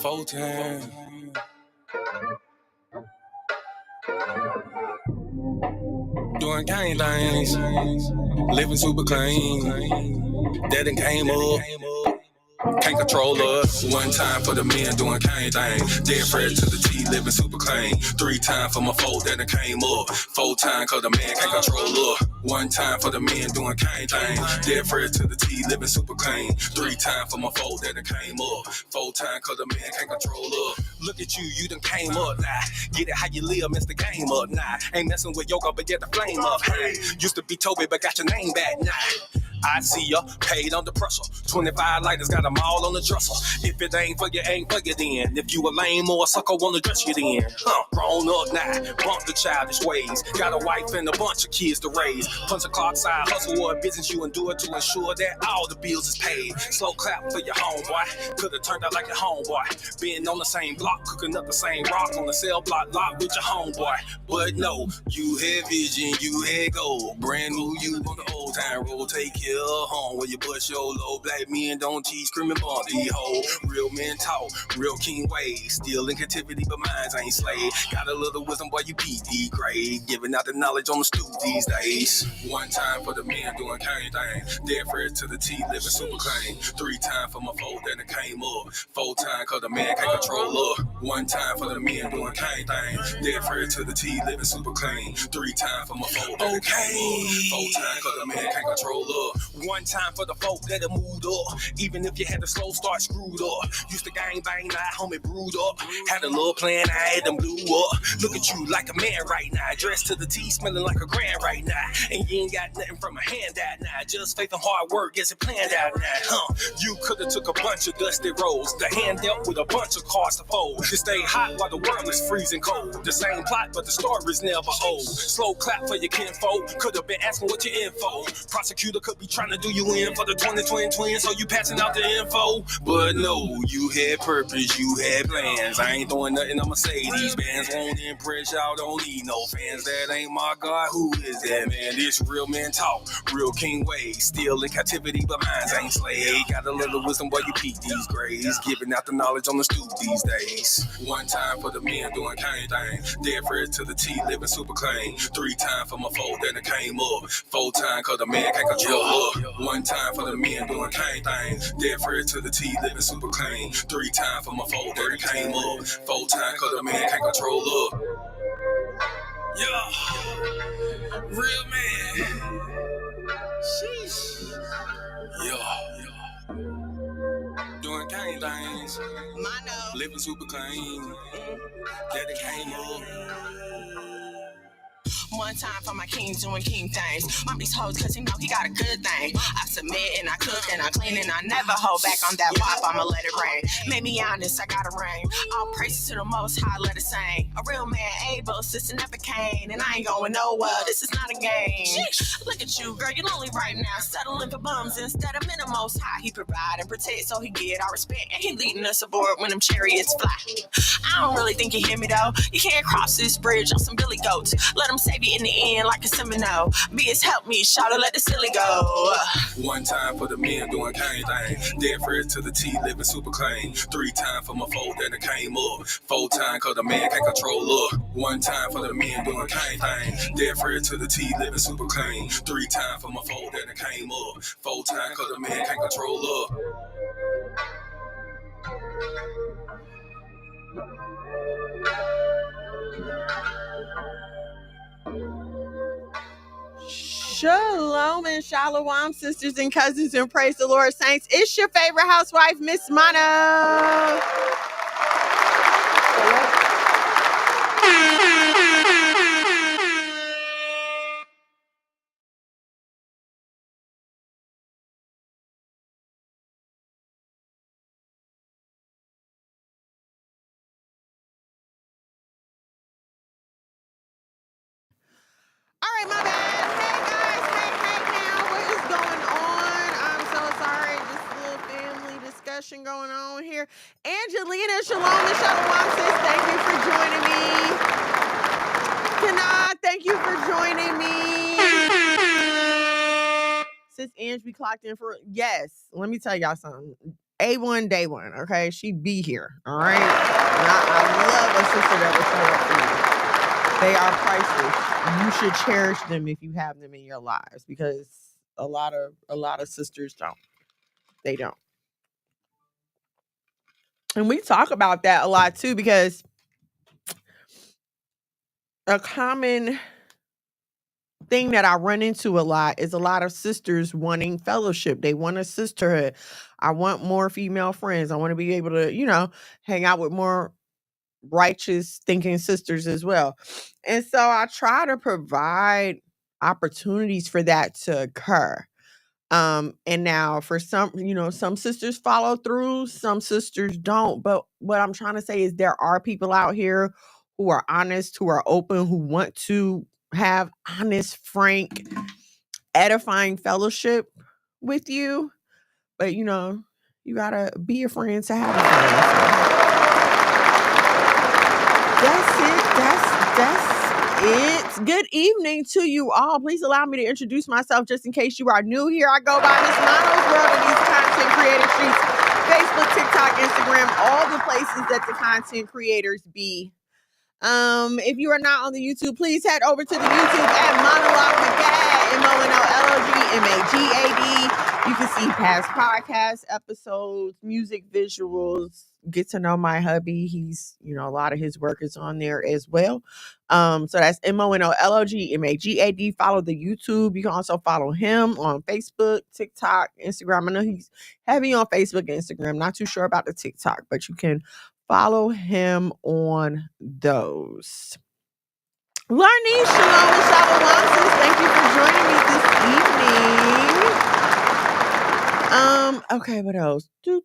Full time. Doing gang things. Living super clean. That done came up. Can't control us. One time for the men doing cane thing. Dead fresh to the T, living super clean. 3 times for my foe that done came up. 4 times cause the man can't control us. 1 time for the men doing cane thing. Dead fresh to the T, living super clean. 3 times for my foe that done came up. 4 times cause the man can't control us. Look at you done came up now. Get it how you live, mess the game up now. Ain't messing with yoga, but get the flame up. Hey, used to be Toby, but got your name back now. I see ya, paid under pressure. 25 lighters got them all on the dresser. If it ain't for you, ain't for you then. If you a lame or a sucker, wanna dress you then. Grown up now, bump the childish ways. Got a wife and a bunch of kids to raise. Punch a clock side hustle or a business you endure to ensure that all the bills is paid. Slow clap for your homeboy. Could've turned out like your homeboy. Been on the same block, cooking up the same rock on the cell block lot with your homeboy. But no, you had vision, you had goal. Brand new you on the old time road. Take care of home where you bust your low. Black men don't teach, screaming bumpy hoe. Real men talk, real king ways. Still in captivity, but minds ain't slave. Got a little wisdom, boy, you PD grade. Giving out the knowledge on the stoop these days. 1 time for the men doing cane thing. Dead fresh to the T, living super clean. 3 times for my foe that done came up. 4 times cause the man can't control up. 1 time for the men doing cane thing. Dead fresh to the T, living super clean. 3 times for my foe that done came up. 4 times cause the man can't control up. 1 time for the folk that have moved up. Even if you had a slow start screwed up. Used to gang bang, now homie brewed up. Had a little plan, I had them blew up. Look at you like a man right now. Dressed to the T, smelling like a grand right now. And you ain't got nothing from a handout now. Just faith and hard work gets it planned out now. You could've took a bunch of dusty rolls. The hand dealt with a bunch of cards to fold. To stay hot while the world is freezing cold. The same plot, but the story's never old. Slow clap for your kinfolk. Could've been asking what your info. Prosecutor could be trying to do you in for the 2020 twins, so you passing out the info. But no, you had purpose, you had plans. I ain't throwing nothing, I'ma say these bands won't impress y'all, don't need no fans. That ain't my God, who is that man? This real men talk, real king ways. Still in captivity, but minds ain't slave. Got a little wisdom while you peek these grades. Giving out the knowledge on the stoop these days. 1 time for the men doing cane thing. Dead fresh to the T, living super clean. 3 times for my foe that done came up. 4 times cause the man can't control up. 1 time for the men doing cane thing. Dead fresh to the T, living super clean. 3 times for my foe that done came up. 4 times cause the man can't control up. Yeah, real man. Sheesh. Yeah. Doing cane things. Living super clean. That it came up. 1 time for my kings doing king things. Mom these hoes cause he know he got a good thing. I submit and I cook and I clean and I never hold back on that pop. I'ma let it rain. Made me honest, I got a ring. All praises to the most high, let it sing. A real man able, sister never came. And I ain't going nowhere, this is not a game. Look at you, girl, you're lonely right now. Settling for bums instead of men the most high. He provide and protect so he get our respect. And he leading us aboard when them chariots fly. I don't really think you hear me though. You can't cross this bridge on some billy goats. Let them save you in the end like a Seminole. Be help me, shout let the silly go. 1 time for the men doing cane thing. Dead fresh to the T, living super clean. 3 times for my foe that done came up. 4 times cause the man can't control up. 1 time for the men doing cane thing. Dead fresh to the T, living super clean. 3 times for my foe that done came up. 4 times cause the man can't control up. Shalom and shalom, sisters and cousins, and praise the Lord, saints. It's your favorite housewife, Miss Mono. All right, my bad. Hey guys, hey now, what is going on? I'm so sorry, just a little family discussion going on here. Angelina, shalom and shalom, sis. Thank you for joining me. Kana, thank you for joining me. Sis Ange, we clocked in for, yes, let me tell y'all something. A1 day one, okay? She be here, all right? And I love a sister that will show up for you. They are priceless. You should cherish them if you have them in your lives, because a lot of sisters don't. They don't. And we talk about that a lot too, because a common thing that I run into a lot is a lot of sisters wanting fellowship. They want a sisterhood. I want more female friends. I want to be able to, hang out with more righteous thinking sisters as well. And so I try to provide opportunities for that to occur. And now for some sisters follow through, some sisters don't. But what I'm trying to say is there are people out here who are honest, who are open, who want to have honest, frank, edifying fellowship with you. But you gotta be a friend to have a friend. So that's it. Good evening to you all. Please allow me to introduce myself just in case you are new here. I go by Miss Mono's World in these content creator streets. Facebook, TikTok, Instagram, all the places that the content creators be. If you are not on the YouTube, please head over to the YouTube at Monologue MONOLOGMAGAD. You can see past podcast episodes, music visuals, get to know my hubby. He's, a lot of his work is on there as well. So that's MONOLOGMAGAD. Follow the YouTube. You can also follow him on Facebook, TikTok, Instagram. I know he's heavy on Facebook and Instagram. Not too sure about the TikTok, but you can follow him on those. Larnice, shalom and shalom, sis. Thank you for joining me this evening. Okay, what else? Okay,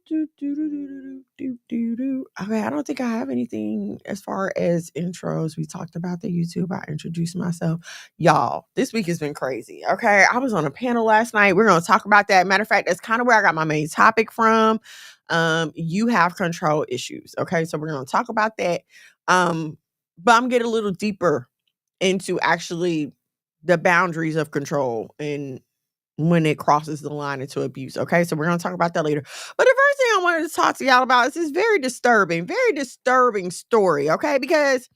I don't think I have anything as far as intros. We talked about the YouTube. I introduced myself. Y'all, this week has been crazy. Okay, I was on a panel last night. We're going to talk about that. Matter of fact, that's kind of where I got my main topic from. You have control issues. Okay, so we're going to talk about that. But I'm getting a little deeper into actually the boundaries of control and when it crosses the line into abuse. Okay, so we're going to talk about that later. But the first thing I wanted to talk to y'all about is this very disturbing story. Okay, because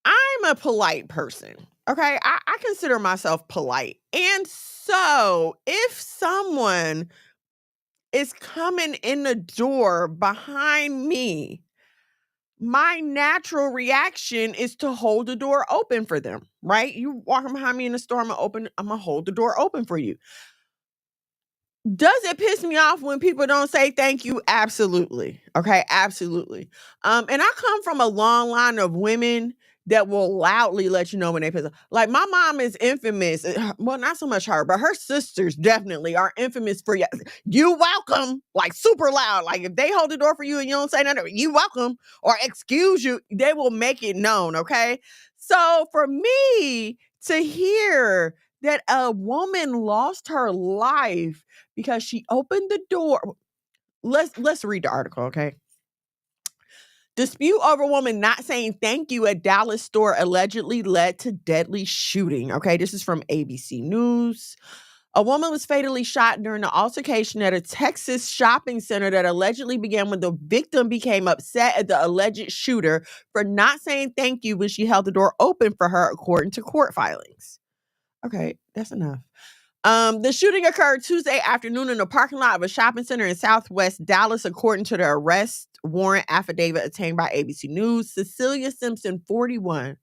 I'm a polite person. Okay, I consider myself polite. And so if someone is coming in the door behind me, my natural reaction is to hold the door open for them, right? You walking behind me in the store, I'm gonna hold the door open for you. Does it piss me off when people don't say thank you? Absolutely. Okay, absolutely. And I come from a long line of women that will loudly let you know when they piss off. Like my mom is infamous. Well, not so much her, but her sisters definitely are infamous for you welcome, like super loud. Like if they hold the door for you and you don't say nothing, you welcome or excuse you, they will make it known. Okay. So for me to hear that a woman lost her life because she opened the door. Let's read the article, okay? Dispute over woman not saying thank you at Dallas store allegedly led to deadly shooting. Okay, this is from ABC News. A woman was fatally shot during an altercation at a Texas shopping center that allegedly began when the victim became upset at the alleged shooter for not saying thank you when she held the door open for her, according to court filings. Okay, that's enough. The shooting occurred Tuesday afternoon in the parking lot of a shopping center in Southwest Dallas, according to the arrest warrant affidavit obtained by ABC News. Cecilia Simpson, 41.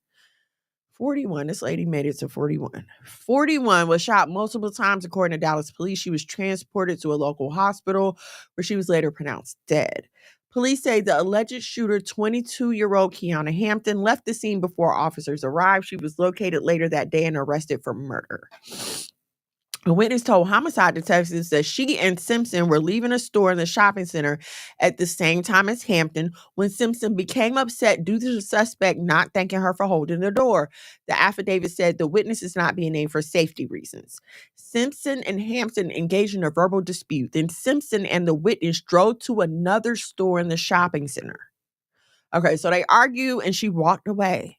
This lady made it to 41. 41 was shot multiple times, according to Dallas police. She was transported to a local hospital where she was later pronounced dead. Police say the alleged shooter, 22-year-old Kiana Hampton, left the scene before officers arrived. She was located later that day and arrested for murder. A witness told homicide detectives that she and Simpson were leaving a store in the shopping center at the same time as Hampton when Simpson became upset due to the suspect not thanking her for holding the door. The affidavit said the witness is not being named for safety reasons. Simpson and Hampton engaged in a verbal dispute. Then Simpson and the witness drove to another store in the shopping center. Okay, so they argue and she walked away.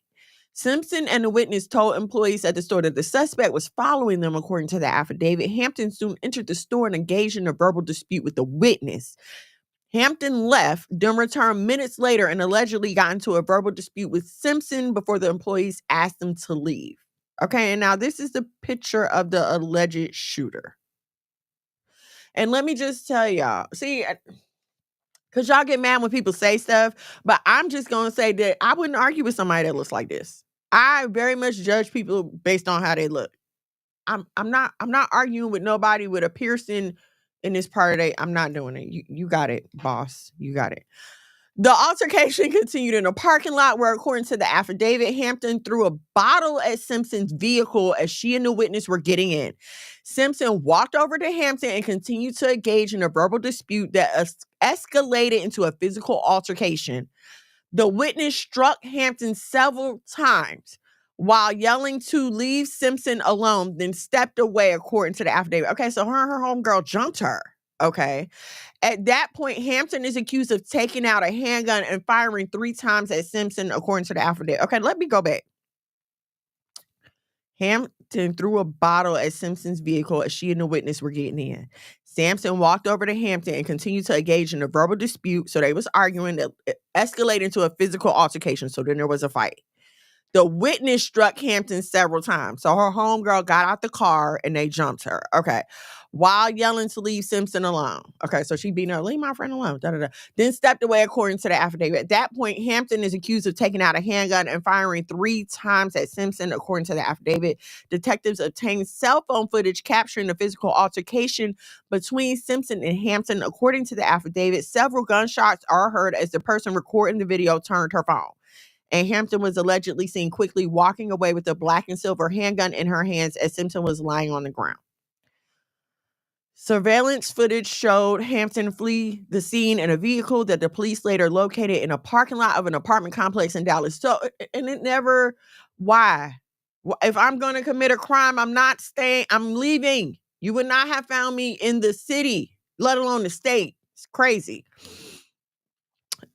Simpson and the witness told employees at the store that the suspect was following them, according to the affidavit. Hampton soon entered the store and engaged in a verbal dispute with the witness. Hampton left, then returned minutes later and allegedly got into a verbal dispute with Simpson before the employees asked him to leave. Okay, and now this is the picture of the alleged shooter. And let me just tell y'all, see, because y'all get mad when people say stuff, but I'm just going to say that I wouldn't argue with somebody that looks like this. I very much judge people based on how they look. I'm not arguing with nobody with a piercing in this part of their. I'm not doing it. You got it, boss. You got it. The altercation continued in a parking lot where, according to the affidavit, Hampton threw a bottle at Simpson's vehicle as she and the witness were getting in. Simpson walked over to Hampton and continued to engage in a verbal dispute that escalated into a physical altercation. The witness struck Hampton several times while yelling to leave Simpson alone, then stepped away, according to the affidavit. Okay, so her homegirl jumped her. Okay. At that point, Hampton is accused of taking out a handgun and firing 3 times at Simpson, according to the affidavit. Okay, let me go back. Hampton threw a bottle at Simpson's vehicle as she and the witness were getting in. Sampson walked over to Hampton and continued to engage in a verbal dispute. So they was arguing that it escalated into a physical altercation. So then there was a fight. The witness struck Hampton several times. So her homegirl got out the car and they jumped her. Okay. While yelling to leave Simpson alone. Okay. So she beating her, leave my friend alone. Da, da, da. Then stepped away, according to the affidavit. At that point, Hampton is accused of taking out a handgun and firing 3 times at Simpson, according to the affidavit. Detectives obtained cell phone footage capturing the physical altercation between Simpson and Hampton. According to the affidavit, several gunshots are heard as the person recording the video turned her phone. And Hampton was allegedly seen quickly walking away with a black and silver handgun in her hands as Simpson was lying on the ground. Surveillance footage showed Hampton flee the scene in a vehicle that the police later located in a parking lot of an apartment complex in Dallas. So, and it never, why? If I'm going to commit a crime, I'm not staying, I'm leaving. You would not have found me in the city, let alone the state. It's crazy.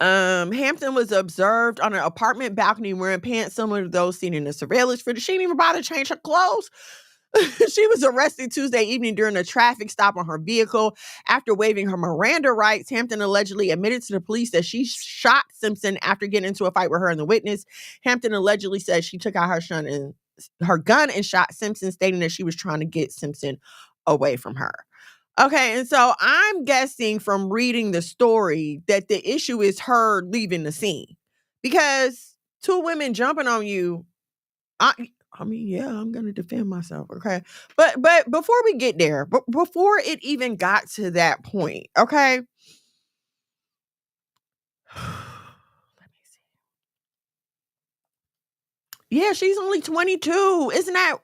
Hampton was observed on an apartment balcony wearing pants similar to those seen in the surveillance footage. She didn't even bother to change her clothes. She was arrested Tuesday evening during a traffic stop on her vehicle. After waiving her Miranda rights, Hampton allegedly admitted to the police that she shot Simpson after getting into a fight with her and the witness. Hampton allegedly said she took out her gun and shot Simpson, stating that she was trying to get Simpson away from her. Okay, and so I'm guessing from reading the story that the issue is her leaving the scene. Because 2 women jumping on you, I mean, yeah, I'm going to defend myself, okay? But before we get there, before it even got to that point, okay? Let me see. Yeah, she's only 22. Isn't that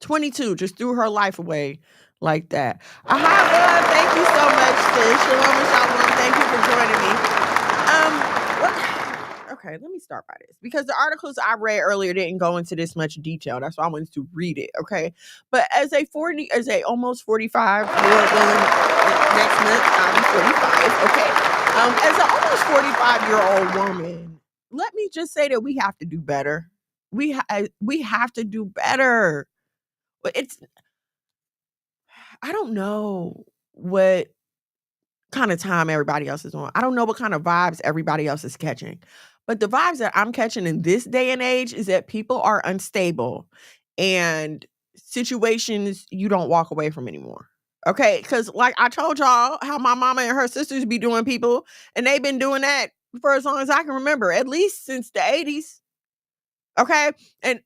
22? Just threw her life away like that. Aha, thank you so much, sis. Shalom and shalom. Thank you for joining me. Okay, let me start by this because the articles I read earlier didn't go into this much detail. That's why I wanted to read it. Okay, but as a almost 45-year-old woman, next month I'll be 45. Okay, as an almost 45-year-old woman, let me just say that we have to do better. We have to do better. But I don't know what kind of time everybody else is on. I don't know what kind of vibes everybody else is catching. But the vibes that I'm catching in this day and age is that people are unstable and situations you don't walk away from anymore. Okay? Because like I told y'all how my mama and her sisters be doing people, and they've been doing that for as long as I can remember, at least since the 80s. Okay? And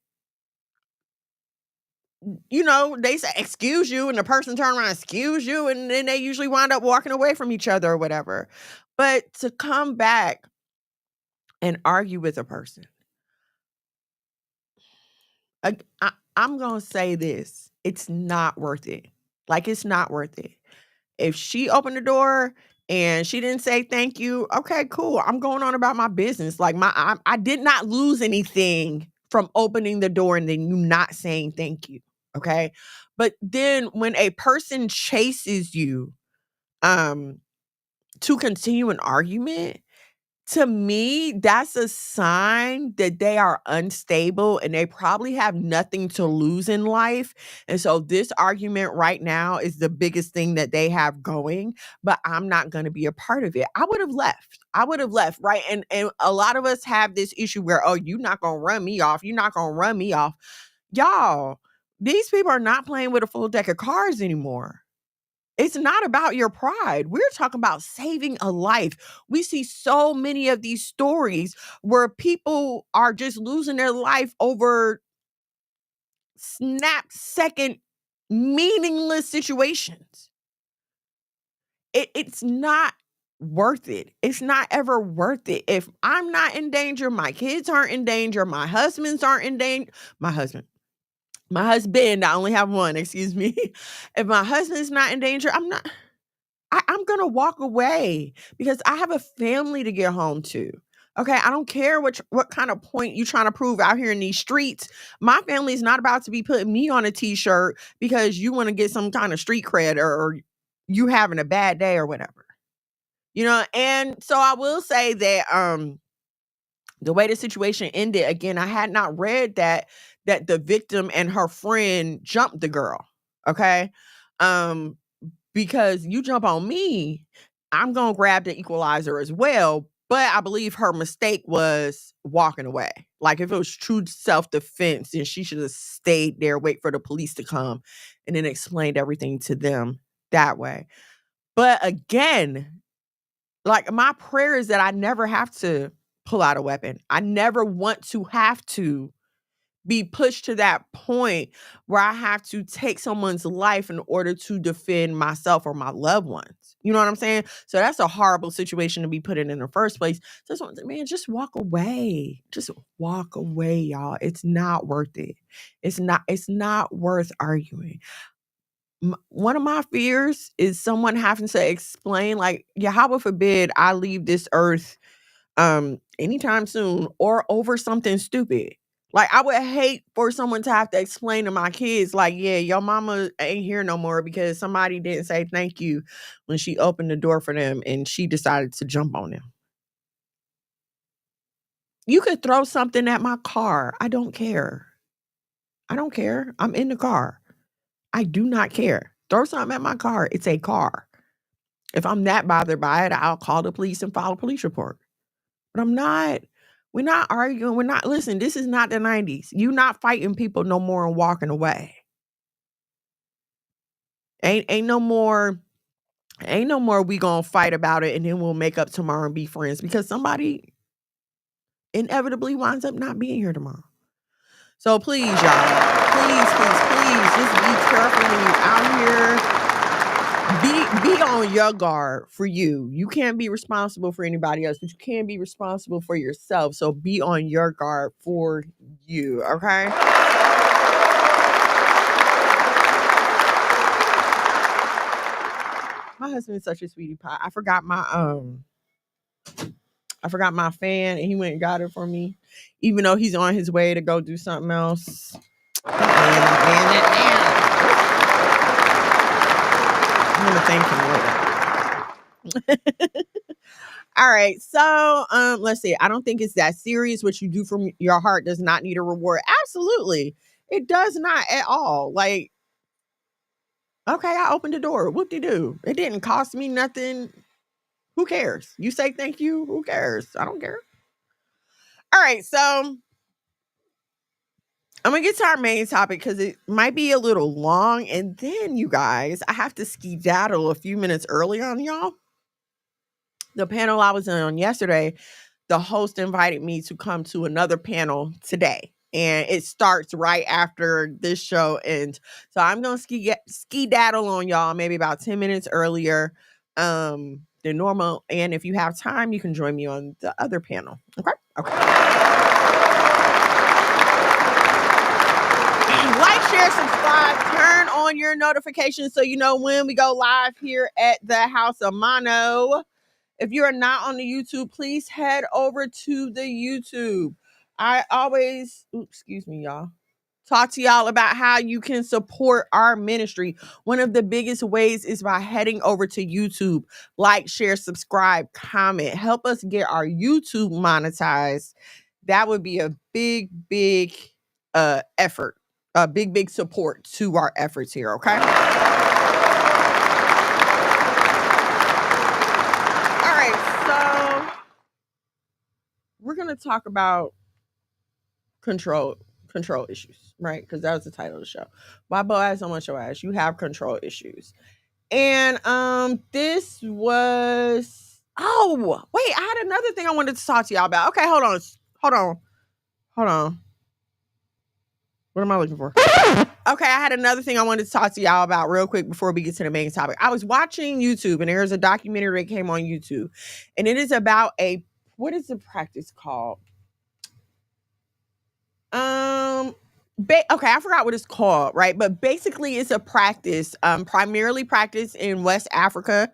you know, they say excuse you and the person turn around excuse you and then they usually wind up walking away from each other or whatever. But to come back and argue with a person, I'm going to say this. It's not worth it. Like, it's not worth it. If she opened the door and she didn't say thank you, okay, cool. I'm going on about my business. Like, I did not lose anything from opening the door and then you not saying thank you. Okay. But then when a person chases you to continue an argument, To me, that's a sign that they are unstable and they probably have nothing to lose in life. And so this argument right now is the biggest thing that they have going, but I'm not going to be a part of it. I would have left. I would have left, right? And a lot of us have this issue where, oh, you're not going to run me off. You're not going to run me off. Y'all, these people are not playing with a full deck of cards anymore. It's not about your pride. We're talking about saving a life. We see so many of these stories where people are just losing their life over snap second meaningless situations. It's not worth it. It's not ever worth it. If I'm not in danger, my kids aren't in danger, my husbands aren't in danger. My husband, I only have one, excuse me. If my husband's not in danger, I'm gonna walk away because I have a family to get home to. Okay, I don't care what kind of point you trying to prove out here in these streets. My family is not about to be putting me on a t-shirt because you want to get some kind of street cred or you having a bad day or whatever. You know, and so I will say that the way the situation ended, again, I had not read that the victim and her friend jumped the girl. Okay. Um because you jump on me, I'm going to grab the equalizer as well. But I believe her mistake was walking away. Like if it was true self-defense, then she should have stayed there, wait for the police to come, and then explained everything to them that way. But again, like my prayer is that I never have to pull out a weapon. I never want to have to be pushed to that point where I have to take someone's life in order to defend myself or my loved ones. You know what I'm saying? So that's a horrible situation to be put in the first place. So man, just walk away. Just walk away, y'all. It's not worth it. It's not worth arguing. One of my fears is someone having to explain, like, Yahweh forbid I leave this earth anytime soon or over something stupid. Like I would hate for someone to have to explain to my kids, like, yeah, your mama ain't here no more because somebody didn't say thank you when she opened the door for them and she decided to jump on them. You could throw something at my car. I don't care. I don't care. I'm in the car. I do not care. Throw something at my car. It's a car. If I'm that bothered by it, I'll call the police and file a police report. But I'm not. We're not arguing. We're not. Listen, this is not the 90s. You not fighting people no more and walking away. Ain't no more. Ain't no more. We gonna fight about it and then we'll make up tomorrow and be friends because somebody inevitably winds up not being here tomorrow. So please, y'all, please, just be careful when you're out here. Be on your guard for you. You can't be responsible for anybody else, but you can be responsible for yourself. So be on your guard for you, okay? My husband is such a sweetie pie. I forgot my fan and he went and got it for me, even though he's on his way to go do something else. I'm gonna thank him later. All right, so let's see. I don't think it's that serious. What you do from your heart does not need a reward. Absolutely, it does not at all. Like, okay, I opened the door. Whoop-de-doo. It didn't cost me nothing. Who cares? You say thank you. Who cares? I don't care. All right, so I'm gonna get to our main topic because it might be a little long, and then you guys, I have to skedaddle a few minutes early on y'all. The panel I was on yesterday, the host invited me to come to another panel today. And it starts right after this show ends. So I'm going to skedaddle on y'all maybe about 10 minutes earlier than normal. And if you have time, you can join me on the other panel. Okay? Okay. Like, share, subscribe, turn on your notifications so you know when we go live here at the House of Mono. If you are not on the YouTube, please head over to the YouTube. Excuse me, y'all. talk to y'all about how you can support our ministry. One of the biggest ways is by heading over to YouTube. Like, share, subscribe, comment. Help us get our YouTube monetized. That would be a big effort. A big support to our efforts here, okay? All right, so we're going to talk about control issues, right? Because that was the title of the show. Why Boaz don't want your ass? You have control issues. And this was, oh wait, I had another thing I wanted to talk to y'all about. Okay, hold on. What am I looking for? Okay, I had another thing I wanted to talk to y'all about real quick before we get to the main topic. I was watching YouTube, and there's a documentary that came on YouTube, and it is about what is the practice called? Okay, I forgot what it's called, right? But basically, it's a practice, primarily practiced in West Africa,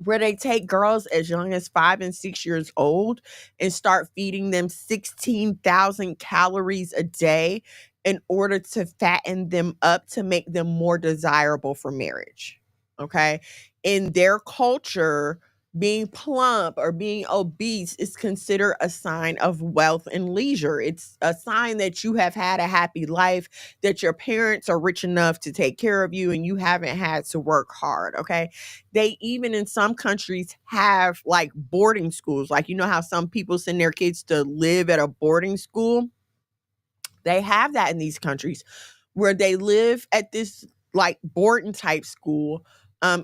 where they take girls as young as 5 and 6 years old and start feeding them 16,000 calories a day in order to fatten them up to make them more desirable for marriage. Okay. In their culture, being plump or being obese is considered a sign of wealth and leisure. It's a sign that you have had a happy life, that your parents are rich enough to take care of you and you haven't had to work hard. Okay. They even in some countries have like boarding schools. Like, you know how some people send their kids to live at a boarding school? They have that in these countries where they live at this like boarding type school.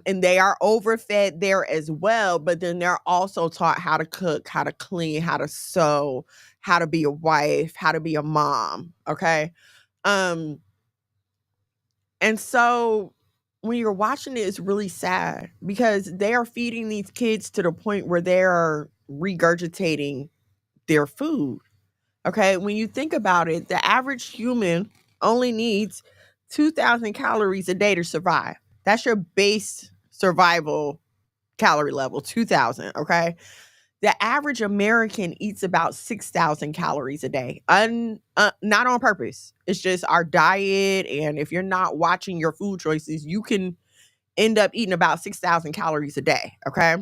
And they are overfed there as well, but then they're also taught how to cook, how to clean, how to sew, how to be a wife, how to be a mom. Okay. And so when you're watching it, it's really sad because they are feeding these kids to the point where they are regurgitating their food. Okay. When you think about it, the average human only needs 2,000 calories a day to survive. That's your base survival calorie level, 2,000. Okay. The average American eats about 6,000 calories a day. Not on purpose. It's just our diet. And if you're not watching your food choices, you can end up eating about 6,000 calories a day. Okay.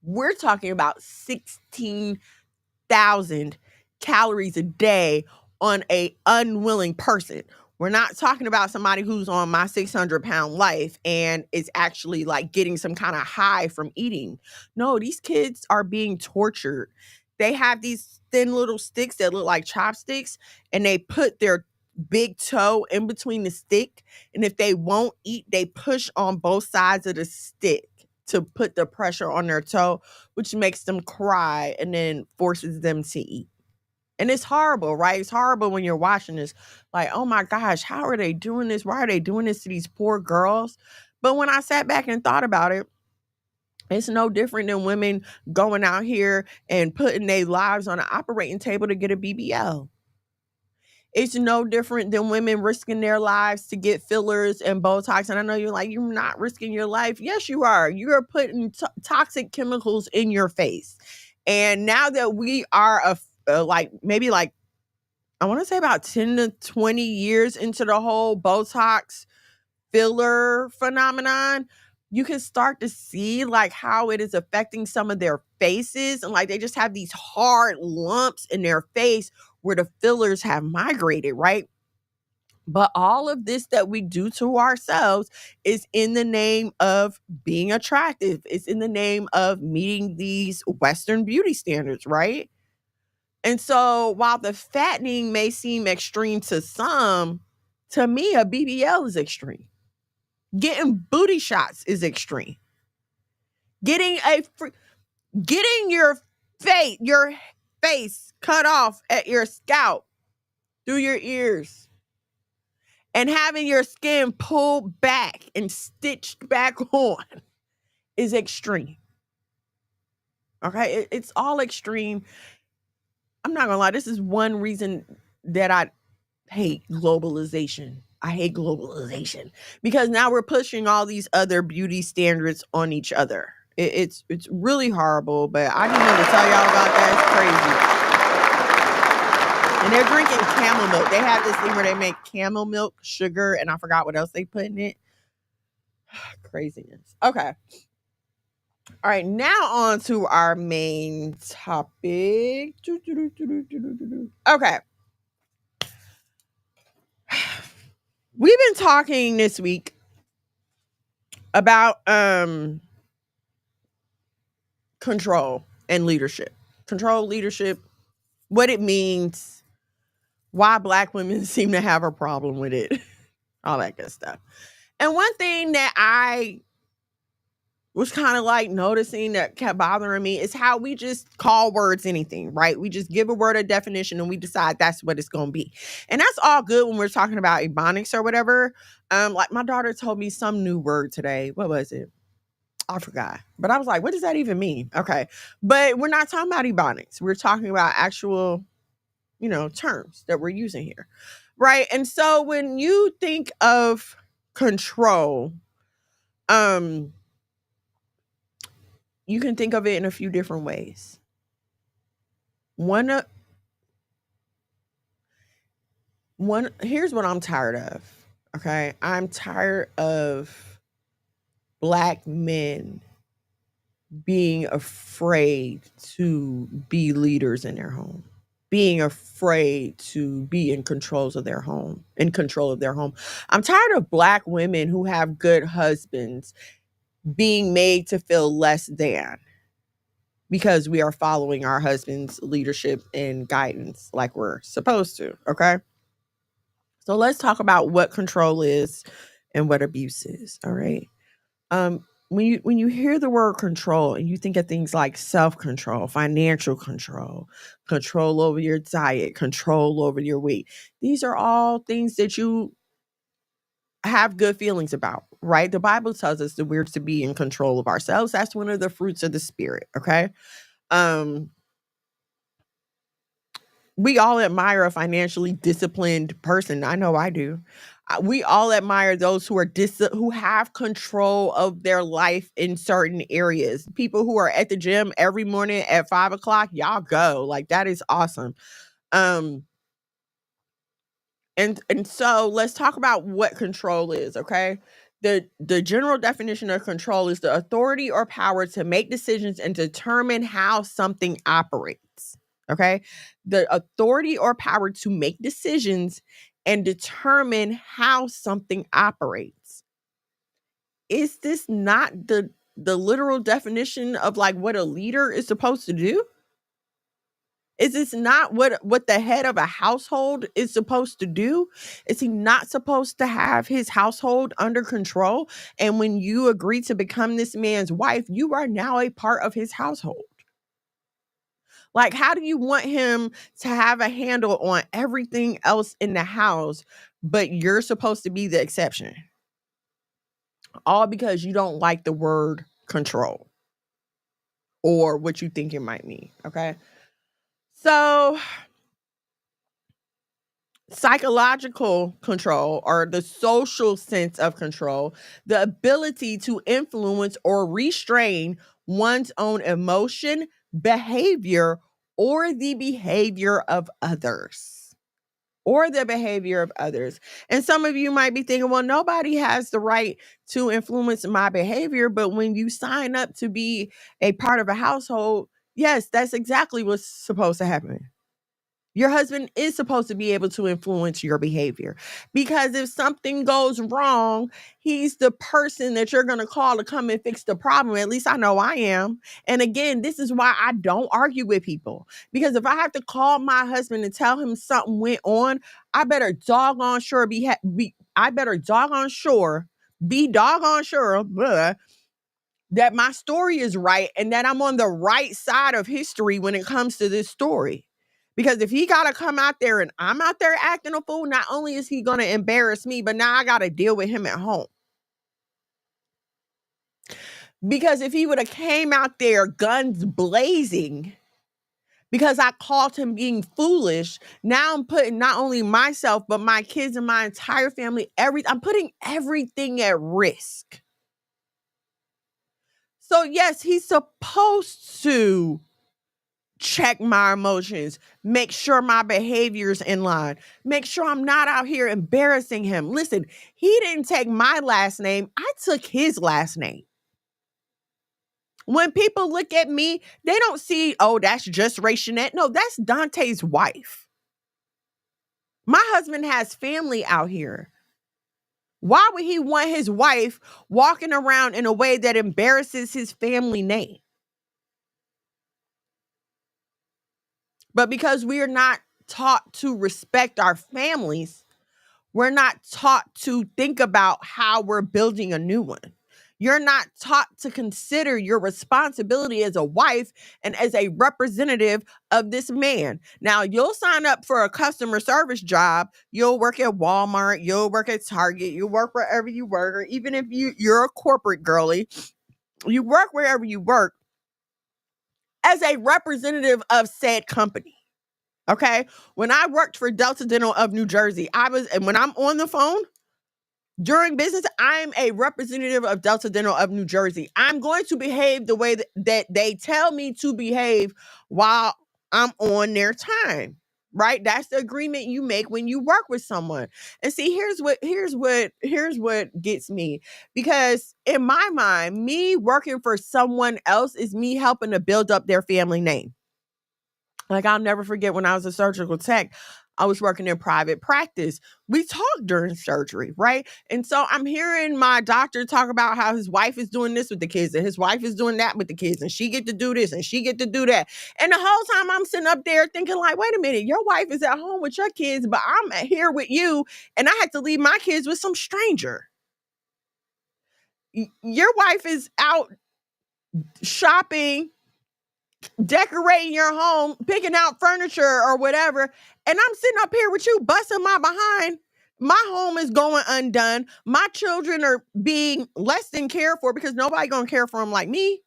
We're talking about 16,000 calories a day on a unwilling person. We're not talking about somebody who's on my 600-pound life and is actually like getting some kind of high from eating. No, these kids are being tortured. They have these thin little sticks that look like chopsticks, and they put their big toe in between the stick. And if they won't eat, they push on both sides of the stick to put the pressure on their toe, which makes them cry and then forces them to eat. And it's horrible, right? It's horrible when you're watching this. Like, oh my gosh, how are they doing this? Why are they doing this to these poor girls? But when I sat back and thought about it, it's no different than women going out here and putting their lives on an operating table to get a BBL. It's no different than women risking their lives to get fillers and Botox. And I know you're like, you're not risking your life. Yes, you are. You are putting toxic chemicals in your face. And now that we are maybe I want to say about 10 to 20 years into the whole Botox filler phenomenon, you can start to see like how it is affecting some of their faces. And like they just have these hard lumps in their face where the fillers have migrated, right? But all of this that we do to ourselves is in the name of being attractive. It's in the name of meeting these Western beauty standards, right? And so while the fattening may seem extreme to some, to me, a BBL is extreme. Getting booty shots is extreme. Getting your face cut off at your scalp through your ears and having your skin pulled back and stitched back on is extreme. Okay, it's all extreme. I'm not gonna lie, this is one reason that I hate globalization. I hate globalization because now we're pushing all these other beauty standards on each other. It's really horrible, but I just wanted to tell y'all about that. It's crazy. And they're drinking camel milk. They have this thing where they make camel milk, sugar, and I forgot what else they put in it. Craziness. Okay. All right, now on to our main topic. Okay. We've been talking this week about control and leadership. Control, leadership, what it means, why Black women seem to have a problem with it, all that good stuff. And one thing that I was kind of like noticing that kept bothering me is how we just call words anything, right? We just give a word a definition and we decide that's what it's going to be. And that's all good when we're talking about ebonics or whatever. Like my daughter told me some new word today. What was it? I forgot. But I was like, what does that even mean? Okay. But we're not talking about ebonics. We're talking about actual, terms that we're using here. Right. And so when you think of control, you can think of it in a few different ways. Here's what I'm tired of. Okay. I'm tired of Black men being afraid to be leaders in their home, being afraid to be in control of their home. I'm tired of Black women who have good husbands being made to feel less than because we are following our husband's leadership and guidance like we're supposed to. Okay. So let's talk about what control is and what abuse is. All right. When you hear the word control and you think of things like self-control, financial control, control over your diet, control over your weight, these are all things that you have good feelings about, right? The Bible tells us that we're to be in control of ourselves. That's one of the fruits of the spirit. Okay. We all admire a financially disciplined person. I know I do. We all admire those who are who have control of their life in certain areas. People who are at the gym every morning at 5:00, y'all go. Like that is awesome. Um, and so let's talk about what control is, okay? The general definition of control is the authority or power to make decisions and determine how something operates. Okay? The authority or power to make decisions and determine how something operates. Is this not the literal definition of like what a leader is supposed to do? Is this not what the head of a household is supposed to do? Is he not supposed to have his household under control? And when you agree to become this man's wife, you are now a part of his household. Like, how do you want him to have a handle on everything else in the house, but you're supposed to be the exception? All because you don't like the word control or what you think it might mean. Okay. So psychological control or the social sense of control, the ability to influence or restrain one's own emotion, behavior, or the behavior of others. And some of you might be thinking, well, nobody has the right to influence my behavior. But when you sign up to be a part of a household, yes, that's exactly what's supposed to happen. Your husband is supposed to be able to influence your behavior because if something goes wrong, he's the person that you're going to call to come and fix the problem. At least I know I am. And again, this is why I don't argue with people, because if I have to call my husband and tell him something went on, I better doggone sure be doggone sure that my story is right and that I'm on the right side of history when it comes to this story. Because if he got to come out there and I'm out there acting a fool, not only is he going to embarrass me, but now I got to deal with him at home. Because if he would have came out there guns blazing because I called him being foolish, now I'm putting not only myself, but my kids and my entire family, I'm putting everything at risk. So yes, he's supposed to check my emotions, make sure my behavior's in line, make sure I'm not out here embarrassing him. Listen, he didn't take my last name. I took his last name. When people look at me, they don't see, oh, that's just Ray Shanette. No, that's Dante's wife. My husband has family out here. Why would he want his wife walking around in a way that embarrasses his family name? But because we are not taught to respect our families, we're not taught to think about how we're building a new one. You're not taught to consider your responsibility as a wife and as a representative of this man. Now, you'll sign up for a customer service job. You'll work at Walmart. You'll work at Target. You'll work wherever you work. Or even if you're a corporate girly, you work wherever you work as a representative of said company. Okay? When I worked for Delta Dental of New Jersey, and when I'm on the phone, during business, I'm a representative of Delta Dental of New Jersey. I'm going to behave the way that they tell me to behave while I'm on their time, right? That's the agreement you make when you work with someone. And see, here's what gets me, because in my mind, me working for someone else is me helping to build up their family name. Like, I'll never forget when I was a surgical tech, I was working in private practice. We talked during surgery, right? And so I'm hearing my doctor talk about how his wife is doing this with the kids and his wife is doing that with the kids, and she get to do this and she get to do that. And the whole time I'm sitting up there thinking like, wait a minute, your wife is at home with your kids, but I'm here with you, and I had to leave my kids with some stranger. Your wife is out shopping, decorating your home, picking out furniture or whatever, and I'm sitting up here with you busting my behind. My home is going undone. My children are being less than cared for because nobody gonna care for them like me.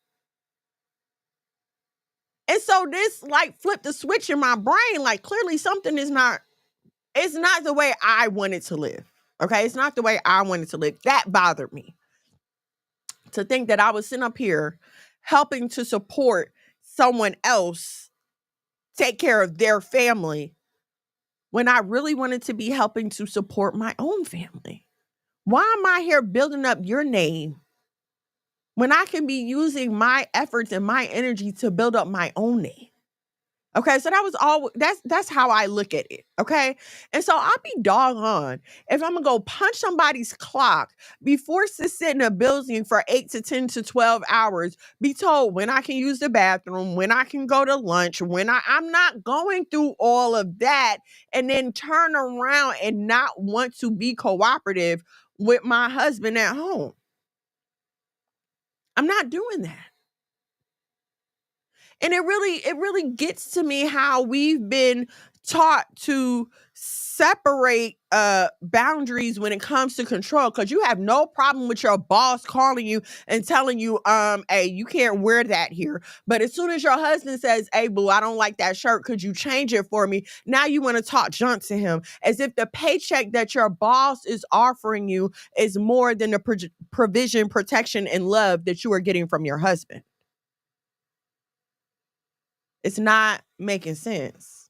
And so this like flipped the switch in my brain. Like, clearly something is not, it's not the way I wanted to live. Okay, it's not the way I wanted to live. That bothered me, to think that I was sitting up here helping to support someone else take care of their family when I really wanted to be helping to support my own family. Why am I here building up your name when I can be using my efforts and my energy to build up my own name? Okay, so that was all. That's how I look at it. Okay, and so I'll be doggone if I'm gonna go punch somebody's clock, be forced to sit in a building for 8 to 10 to 12 hours, be told when I can use the bathroom, when I can go to lunch, when I'm not going through all of that, and then turn around and not want to be cooperative with my husband at home. I'm not doing that. And it really gets to me how we've been taught to separate boundaries when it comes to control, because you have no problem with your boss calling you and telling you, hey, you can't wear that here. But as soon as your husband says, hey, boo, I don't like that shirt, could you change it for me? Now you want to talk junk to him, as if the paycheck that your boss is offering you is more than the provision, protection, and love that you are getting from your husband. It's not making sense.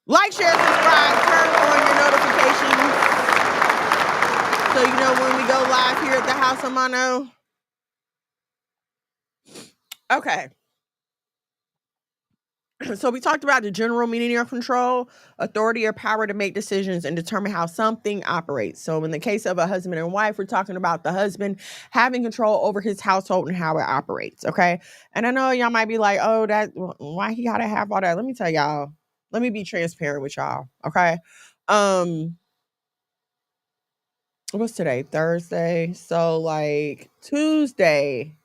Like, share, subscribe, turn on your notifications so you know when we go live here at the House of Mono. Okay. So we talked about the general meaning of control, authority or power to make decisions and determine how something operates. So in the case of a husband and wife, we're talking about the husband having control over his household and how it operates, okay? And I know y'all might be like, oh, why he gotta have all that? Let me tell y'all. Let me be transparent with y'all, okay? What's today? Thursday. So like Tuesday,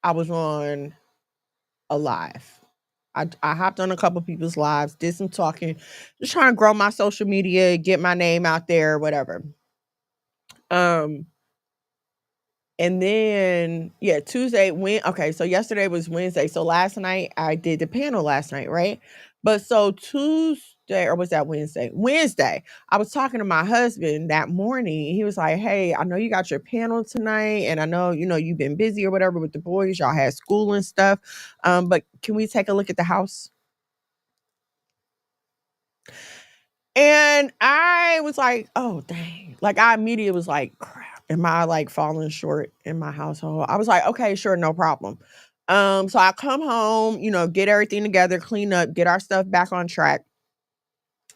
I was on a live. I hopped on a couple people's lives, did some talking, just trying to grow my social media, get my name out there, whatever. And then Tuesday went. Okay, so yesterday was Wednesday. So last night I did the panel last night, right? But so Tuesday, or was that Wednesday? Wednesday, I was talking to my husband that morning. He was like, "Hey, I know you got your panel tonight, and I know, you've been busy or whatever with the boys. Y'all had school and stuff. But can we take a look at the house?" And I was like, "Oh, dang." Like, I immediately was like, "Crap, am I like falling short in my household?" I was like, "Okay, sure, no problem." So I come home, get everything together, clean up, get our stuff back on track.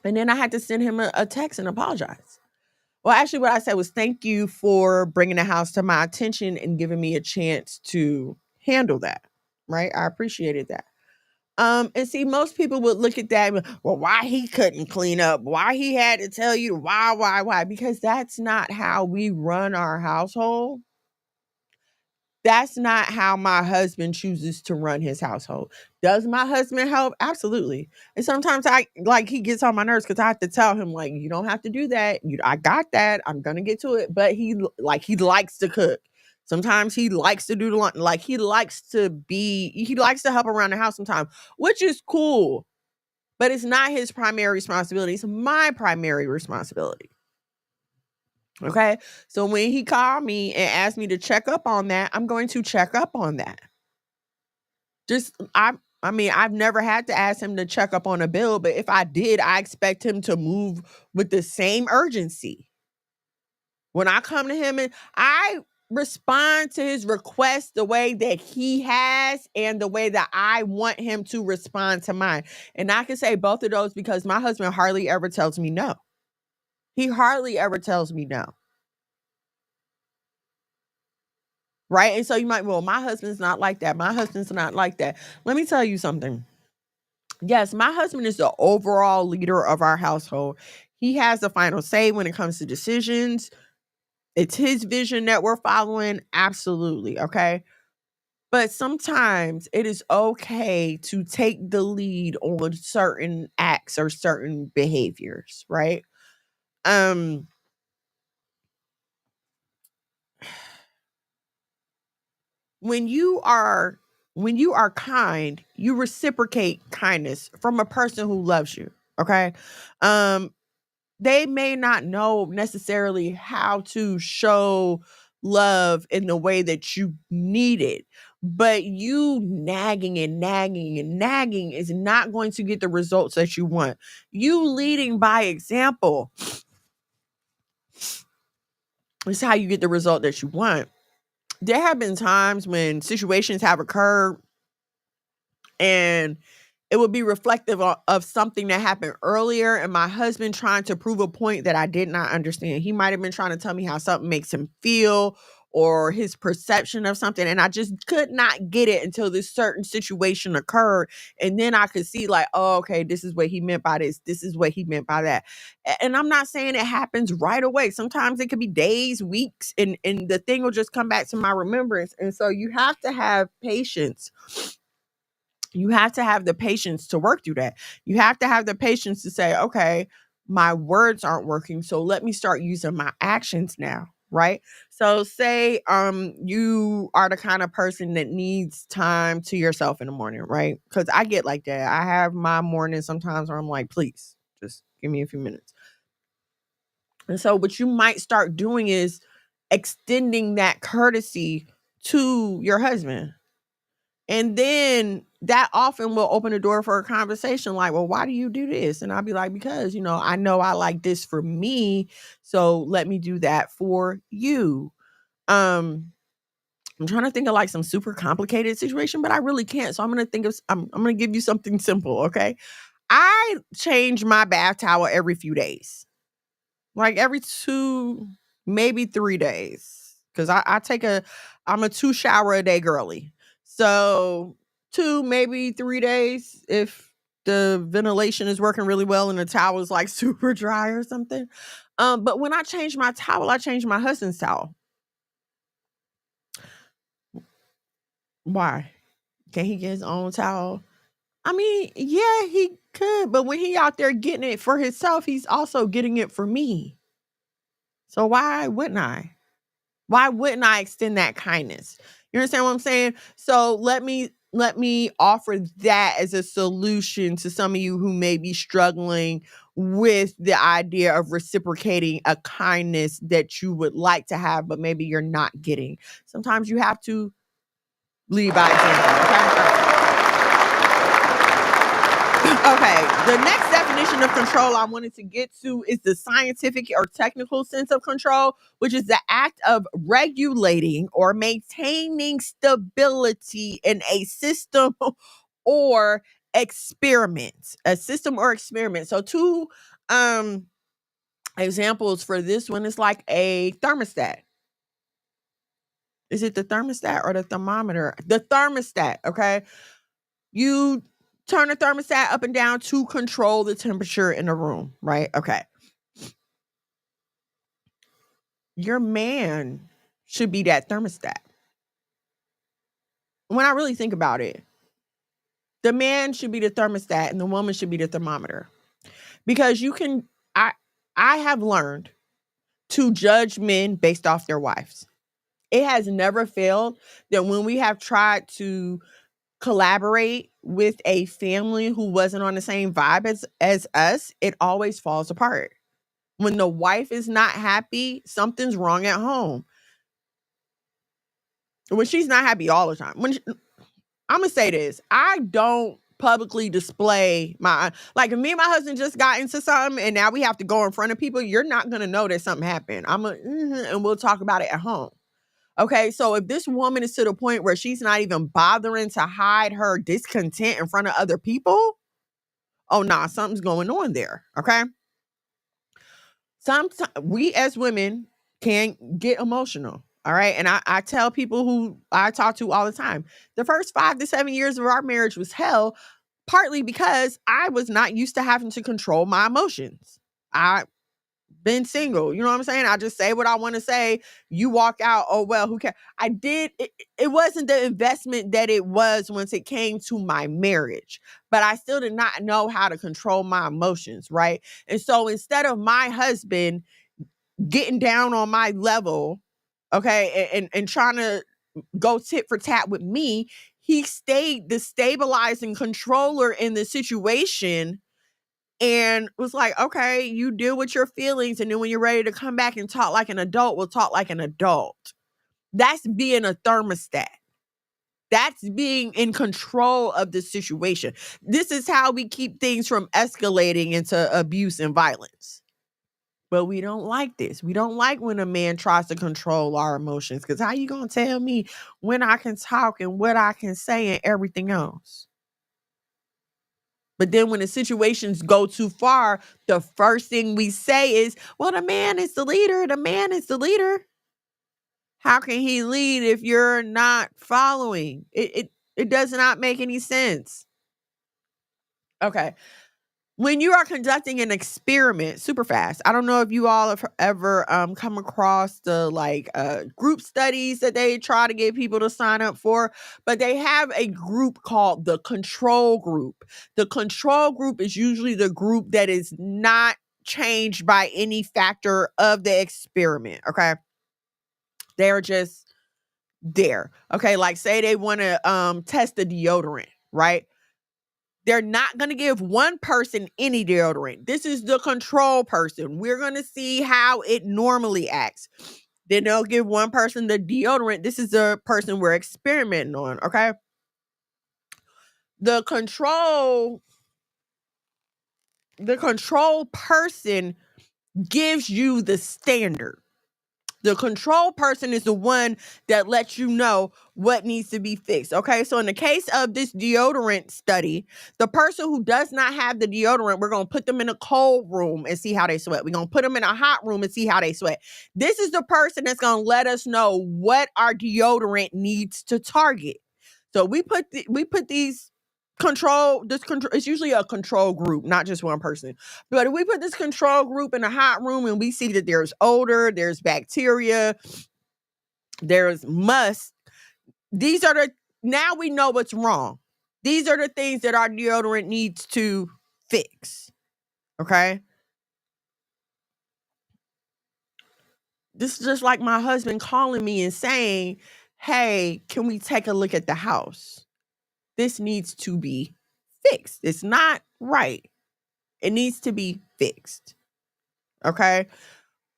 And then I had to send him a text and apologize. Well, actually, what I said was, "Thank you for bringing the house to my attention and giving me a chance to handle that." Right? I appreciated that. And see, most people would look at that and, well, why he couldn't clean up, why he had to tell you why? Because that's not how we run our household. That's not how my husband chooses to run his household. Does my husband help? Absolutely. And sometimes he gets on my nerves because I have to tell him, like, you don't have to do that. I got that. I'm gonna get to it. But he likes to cook. Sometimes he likes to do the lunch. Like, he likes to help around the house sometimes, which is cool. But it's not his primary responsibility. It's my primary responsibility. Okay. So when he called me and asked me to check up on that, I'm going to check up on that. I've never had to ask him to check up on a bill, but if I did, I expect him to move with the same urgency. When I come to him and I respond to his request the way that he has and the way that I want him to respond to mine. And I can say both of those because my husband hardly ever tells me no. He hardly ever tells me no. Right? And so you might, well, my husband's not like that. My husband's not like that. Let me tell you something. Yes, my husband is the overall leader of our household. He has the final say when it comes to decisions. It's his vision that we're following. Absolutely. Okay. But sometimes it is okay to take the lead on certain acts or certain behaviors, right? Um, when you are kind, you reciprocate kindness from a person who loves you. Okay. Um, they may not know necessarily how to show love in the way that you need it, but you nagging and nagging and nagging is not going to get the results that you want. You leading by example is how you get the result that you want. There have been times when situations have occurred and it would be reflective of something that happened earlier and my husband trying to prove a point that I did not understand. He might have been trying to tell me how something makes him feel or his perception of something, and I just could not get it until this certain situation occurred. And then I could see, like, oh, okay, this is what he meant by this. This is what he meant by that. And I'm not saying it happens right away. Sometimes it could be days, weeks, and the thing will just come back to my remembrance. And so you have to have patience. You have to have the patience to work through that. You have to have the patience to say, okay, my words aren't working, so let me start using my actions now, right? So say you are the kind of person that needs time to yourself in the morning, right? Because I get like that. I have my mornings sometimes where I'm like, please, just give me a few minutes. And so what you might start doing is extending that courtesy to your husband. And then that often will open the door for a conversation like, well, why do you do this? And I'll be like, because, I know I like this for me. So let me do that for you. I'm trying to think of like some super complicated situation, but I really can't. So I'm going to I'm going to give you something simple. Okay. I change my bath towel every few days, like every 2, maybe 3 days. Cause I'm a 2 shower a day girly. So 2, maybe 3 days if the ventilation is working really well and the towel is like super dry or something. But when I change my towel, I change my husband's towel. Why? Can he get his own towel? I mean, yeah, he could, but when he out there getting it for himself, he's also getting it for me. So why wouldn't I? Why wouldn't I extend that kindness? You understand what I'm saying? So let me let me offer that as a solution to some of you who may be struggling with the idea of reciprocating a kindness that you would like to have, but maybe you're not getting. Sometimes you have to lead by example. Okay. All right. Okay, the next definition of control I wanted to get to is the scientific or technical sense of control, which is the act of regulating or maintaining stability in a system or experiment. A system or experiment. So two examples for this one is like a thermostat. Is it the thermostat or the thermometer? The thermostat, okay? You turn the thermostat up and down to control the temperature in the room, right? Okay. Your man should be that thermostat. When I really think about it, the man should be the thermostat and the woman should be the thermometer. Because I have learned to judge men based off their wives. It has never failed that when we have tried to collaborate with a family who wasn't on the same vibe as us, it always falls apart. When the wife is not happy, something's wrong at home. When she's not happy all the time. I'm gonna say this, I don't publicly display my, like, if me and my husband just got into something and now we have to go in front of people, you're not gonna know that something happened. And we'll talk about it at home. Okay, so if this woman is to the point where she's not even bothering to hide her discontent in front of other people, oh nah, something's going on there. Okay. Sometimes we as women can get emotional. All right. And I tell people who I talk to all the time, the first 5 to 7 years of our marriage was hell, partly because I was not used to having to control my emotions. I been single, you know what I'm saying? I just say what I want to say. You walk out, oh well, who cares? It wasn't the investment that it was once it came to my marriage, but I still did not know how to control my emotions, right? And so instead of my husband getting down on my level, okay, and trying to go tit for tat with me, he stayed the stabilizing controller in the situation and was like, okay, you deal with your feelings. And then when you're ready to come back and talk like an adult, we'll talk like an adult. That's being a thermostat. That's being in control of the situation. This is how we keep things from escalating into abuse and violence. But we don't like this. We don't like when a man tries to control our emotions. Because how you going to tell me when I can talk and what I can say and everything else? But then when the situations go too far, the first thing we say is, well, the man is the leader. The man is the leader. How can he lead if you're not following? It does not make any sense. Okay. When you are conducting an experiment, super fast. I don't know if you all have ever come across the group studies that they try to get people to sign up for, but they have a group called the control group. The control group is usually the group that is not changed by any factor of the experiment. Okay. They're just there. Okay. Like say they want to test the deodorant, right? They're not going to give one person any deodorant. This is the control person. We're going to see how it normally acts. Then they'll give one person the deodorant. This is the person we're experimenting on, okay? The control person gives you the standard. The control person is the one that lets you know what needs to be fixed. Okay. So in the case of this deodorant study, the person who does not have the deodorant, we're going to put them in a cold room and see how they sweat. We're going to put them in a hot room and see how they sweat. This is the person that's going to let us know what our deodorant needs to target. So we put these it's usually a control group, not just one person. But if we put this control group in a hot room and we see that there's odor, there's bacteria, there's must, now we know what's wrong. These are the things that our deodorant needs to fix. Okay. This is just like my husband calling me and saying, hey, can we take a look at the house? this needs to be fixed. It's not right. It needs to be fixed. Okay.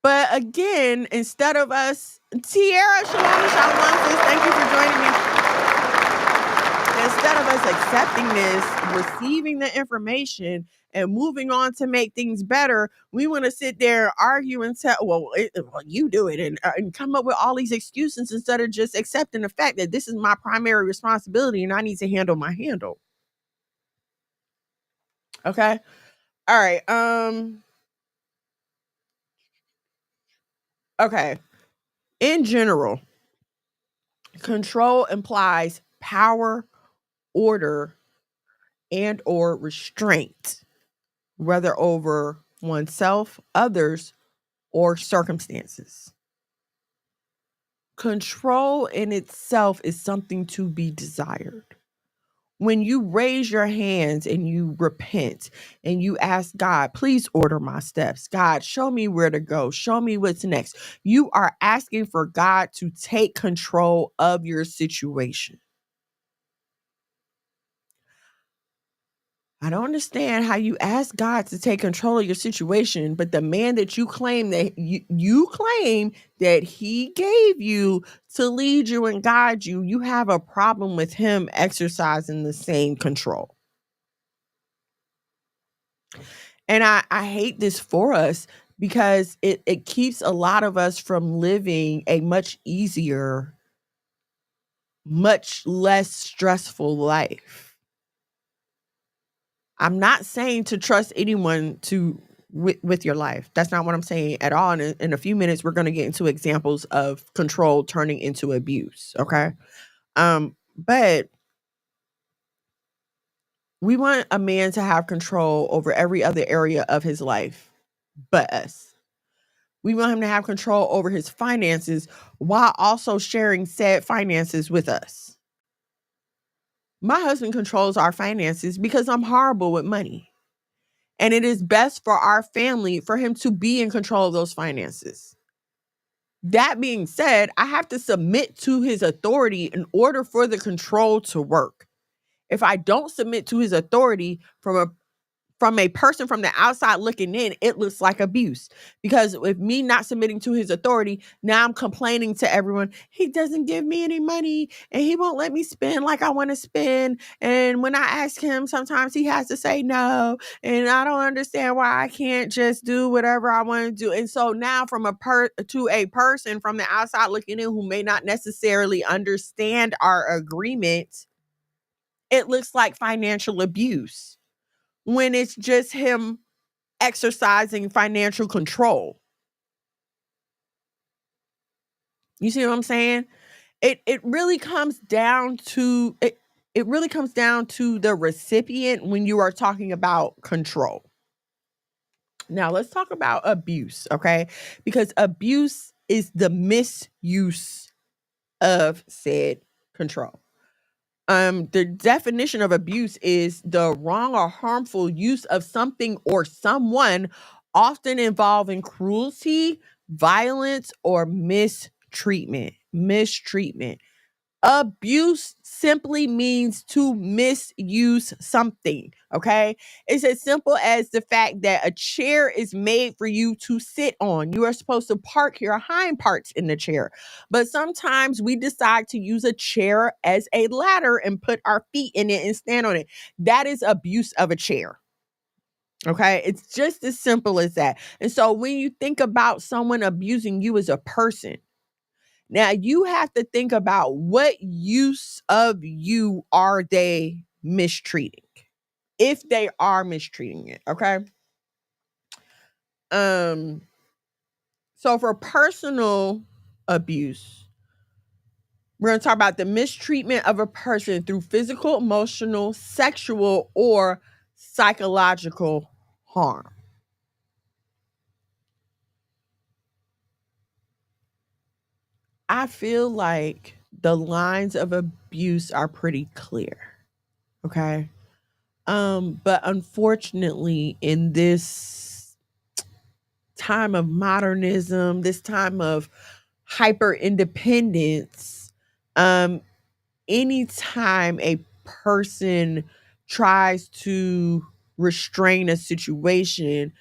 But again, instead of us, Tierra, shalom, sis, thank you for joining me. Instead of us accepting this, receiving the information, and moving on to make things better, we want to sit there and argue and tell, well, you do it, and come up with all these excuses instead of just accepting the fact that this is my primary responsibility and I need to handle my handle. Okay. All right. Okay. In general, control implies power, order, and or restraint, whether over oneself, others, or circumstances. Control in itself is something to be desired. When you raise your hands and you repent and you ask God, please order my steps. God, show me where to go. Show me what's next. You are asking for God to take control of your situation. I don't understand how you ask God to take control of your situation, but the man that you claim that you claim that he gave you to lead you and guide you, you have a problem with him exercising the same control. And I hate this for us because it keeps a lot of us from living a much easier, much less stressful life. I'm not saying to trust anyone with your life. That's not what I'm saying at all. And in a few minutes, we're going to get into examples of control turning into abuse. Okay. But we want a man to have control over every other area of his life but us. We want him to have control over his finances while also sharing said finances with us. My husband controls our finances because I'm horrible with money. And it is best for our family for him to be in control of those finances. That being said, I have to submit to his authority in order for the control to work. If I don't submit to his authority from a person from the outside looking in, it looks like abuse. Because with me not submitting to his authority, now I'm complaining to everyone, he doesn't give me any money and he won't let me spend like I want to spend. And when I ask him, sometimes he has to say no. And I don't understand why I can't just do whatever I want to do. And so now from a person from the outside looking in who may not necessarily understand our agreement, it looks like financial abuse when it's just him exercising financial control. You see what I'm saying? It really comes down to it really comes down to the recipient when you are talking about control. Now let's talk about abuse, okay? Because abuse is the misuse of said control. The definition of abuse is the wrong or harmful use of something or someone, often involving cruelty, violence, or mistreatment. Abuse simply means to misuse something, okay? It's as simple as the fact that a chair is made for you to sit on. You are supposed to park your hind parts in the chair. But sometimes we decide to use a chair as a ladder and put our feet in it and stand on it. That is abuse of a chair. Okay, it's just as simple as that. And so when you think about someone abusing you as a person, now you have to think about what use of you are they mistreating, if they are mistreating it, okay? So for personal abuse, we're going to talk about the mistreatment of a person through physical, emotional, sexual, or psychological harm. I feel like the lines of abuse are pretty clear. Okay. But unfortunately, in this time of modernism, this time of hyper independence, anytime a person tries to restrain a situation,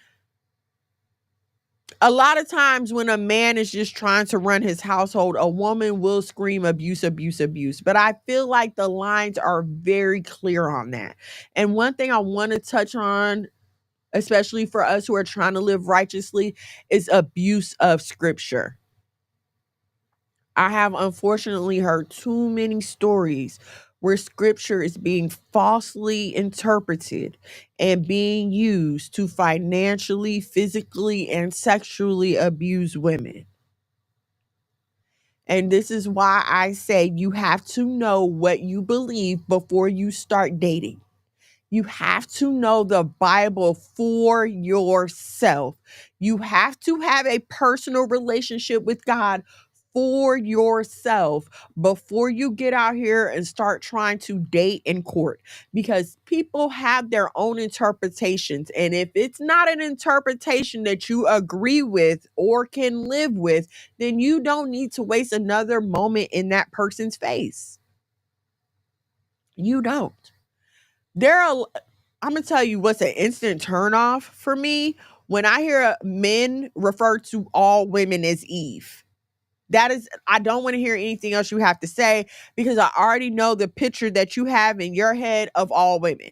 a lot of times when a man is just trying to run his household, a woman will scream abuse, abuse, abuse. But I feel like the lines are very clear on that. And one thing I want to touch on, especially for us who are trying to live righteously, is abuse of scripture. I have unfortunately heard too many stories where scripture is being falsely interpreted and being used to financially, physically, and sexually abuse women. And this is why I say you have to know what you believe before you start dating. You have to know the Bible for yourself. You have to have a personal relationship with God for yourself before you get out here and start trying to date in court, because people have their own interpretations. And if it's not an interpretation that you agree with or can live with, then you don't need to waste another moment in that person's face. You don't. I'm gonna tell you what's an instant turnoff for me when I hear men refer to all women as Eve. I don't want to hear anything else you have to say, because I already know the picture that you have in your head of all women.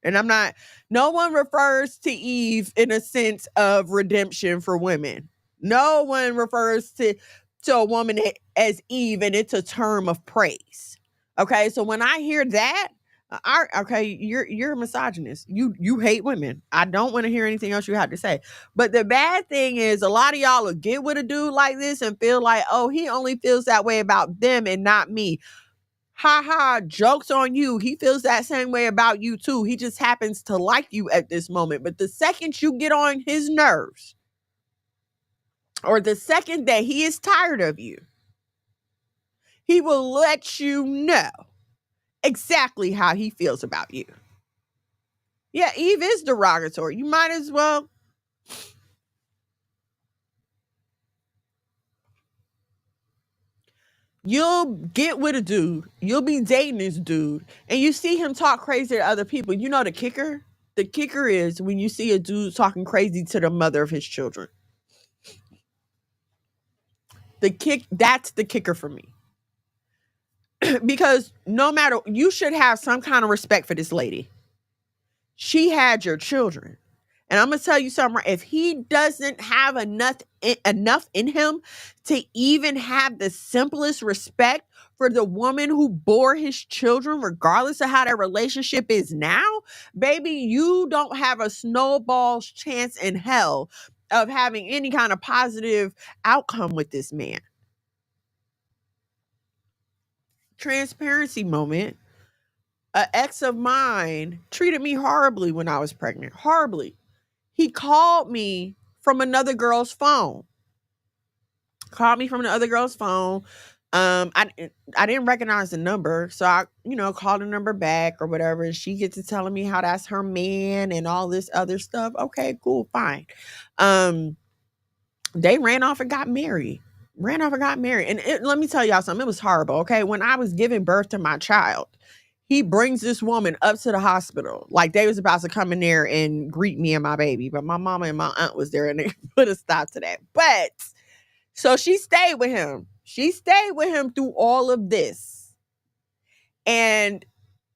And no one refers to Eve in a sense of redemption for women. No one refers to a woman as Eve, and it's a term of praise. Okay, so when I hear that, you're a misogynist. You hate women. I don't want to hear anything else you have to say. But the bad thing is, a lot of y'all will get with a dude like this and feel like, oh, he only feels that way about them and not me. Ha ha, joke's on you. He feels that same way about you too. He just happens to like you at this moment. But the second you get on his nerves, or the second that he is tired of you, he will let you know exactly how he feels about you. Yeah, Eve is derogatory. You might as well. You'll get with a dude. You'll be dating this dude, and you see him talk crazy to other people. You know the kicker? The kicker is when you see a dude talking crazy to the mother of his children. That's the kicker for me. Because no matter, you should have some kind of respect for this lady. She had your children. And I'm going to tell you something, if he doesn't have enough in him to even have the simplest respect for the woman who bore his children, regardless of how their relationship is now, baby, you don't have a snowball's chance in hell of having any kind of positive outcome with this man. Transparency moment. An ex of mine treated me horribly when I was pregnant. Horribly. He called me from another girl's phone. I didn't recognize the number, so I, called the number back or whatever. And she gets to telling me how that's her man and all this other stuff. Okay, cool, fine. They ran off and got married. And let me tell y'all something. It was horrible. Okay, when I was giving birth to my child, he brings this woman up to the hospital. Like, they was about to come in there and greet me and my baby. But my mama and my aunt was there and they put a stop to that. But, so she stayed with him. She stayed with him through all of this. And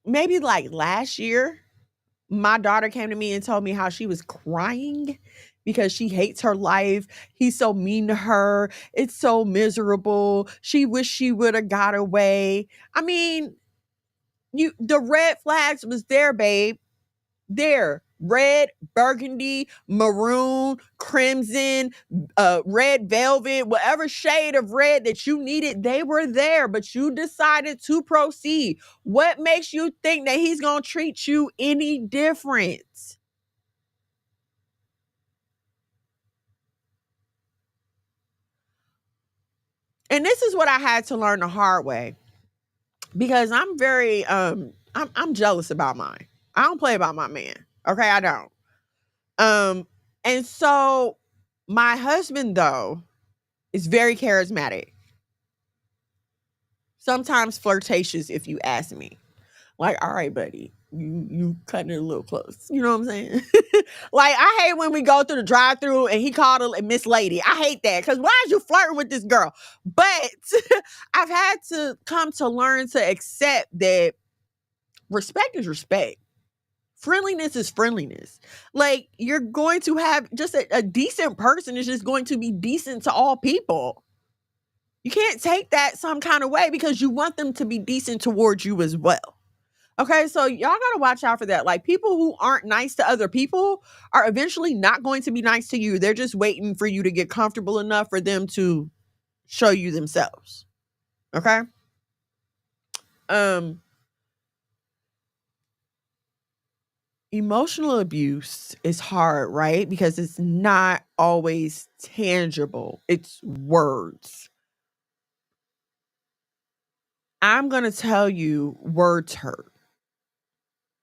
maybe like last year, my daughter came to me and told me how she was crying because she hates her life. He's so mean to her. It's so miserable. She wished she would have got away. I mean, the red flags was there, babe. There. Red, burgundy, maroon, crimson, red velvet, whatever shade of red that you needed, they were there, but you decided to proceed. What makes you think that he's going to treat you any different? And this is what I had to learn the hard way, because I'm very I'm jealous about mine. I don't play about my man. Okay, I don't. And so my husband, though, is very charismatic. Sometimes flirtatious, if you ask me. Like, all right, buddy, you cutting it a little close. You know what I'm saying? Like, I hate when we go through the drive-through and he called her Miss Lady. I hate that because why is you flirting with this girl? But I've had to come to learn to accept that respect is respect. Friendliness is friendliness. Like, you're going to have just a decent person is just going to be decent to all people. You can't take that some kind of way because you want them to be decent towards you as well. Okay, so y'all gotta watch out for that. Like, people who aren't nice to other people are eventually not going to be nice to you. They're just waiting for you to get comfortable enough for them to show you themselves. Okay? Um, Emotional abuse is hard, right? Because it's not always tangible. It's words. I'm gonna tell you, words hurt.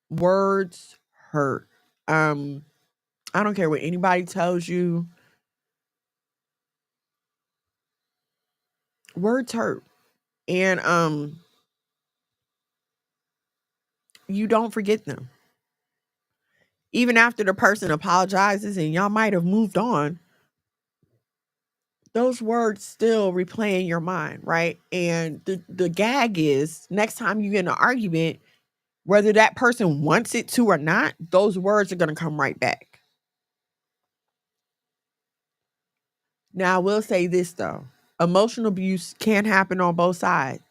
Words hurt. Um, I don't care what anybody tells you. Words hurt. And you don't forget them. Even after the person apologizes and y'all might have moved on, those words still replay in your mind, right? And the gag is next time you get in an argument, whether that person wants it to or not, those words are going to come right back. Now, I will say this though, emotional abuse can happen on both sides.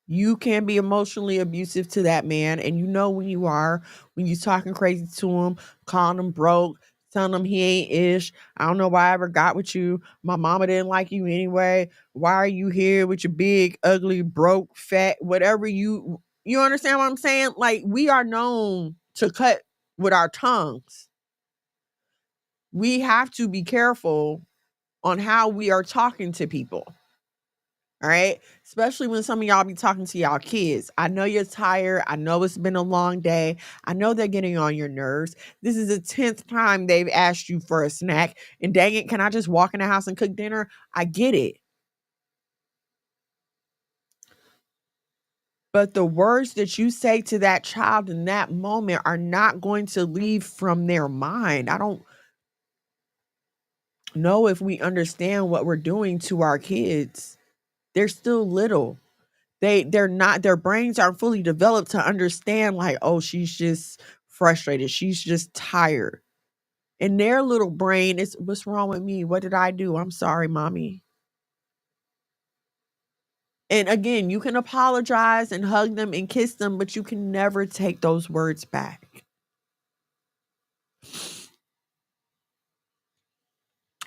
You can be emotionally abusive to that man, and you know when you are, when you talking crazy to him, calling him broke, telling him he ain't ish. I don't know why I ever got with you. My mama didn't like you anyway. Why are you here with your big, ugly, broke, fat, whatever you understand what I'm saying? Like, we are known to cut with our tongues. We have to be careful on how we are talking to people. All right. Especially when some of y'all be talking to y'all kids. I know you're tired. I know it's been a long day. I know they're getting on your nerves. This is the 10th time they've asked you for a snack. And dang it, can I just walk in the house and cook dinner? I get it. But the words that you say to that child in that moment are not going to leave from their mind. I don't know if we understand what we're doing to our kids. They're still little. They're not, their brains aren't fully developed to understand like, oh, she's just frustrated, she's just tired. In their little brain, it's what's wrong with me, what did I do, I'm sorry, mommy. And again, you can apologize and hug them and kiss them, but you can never take those words back.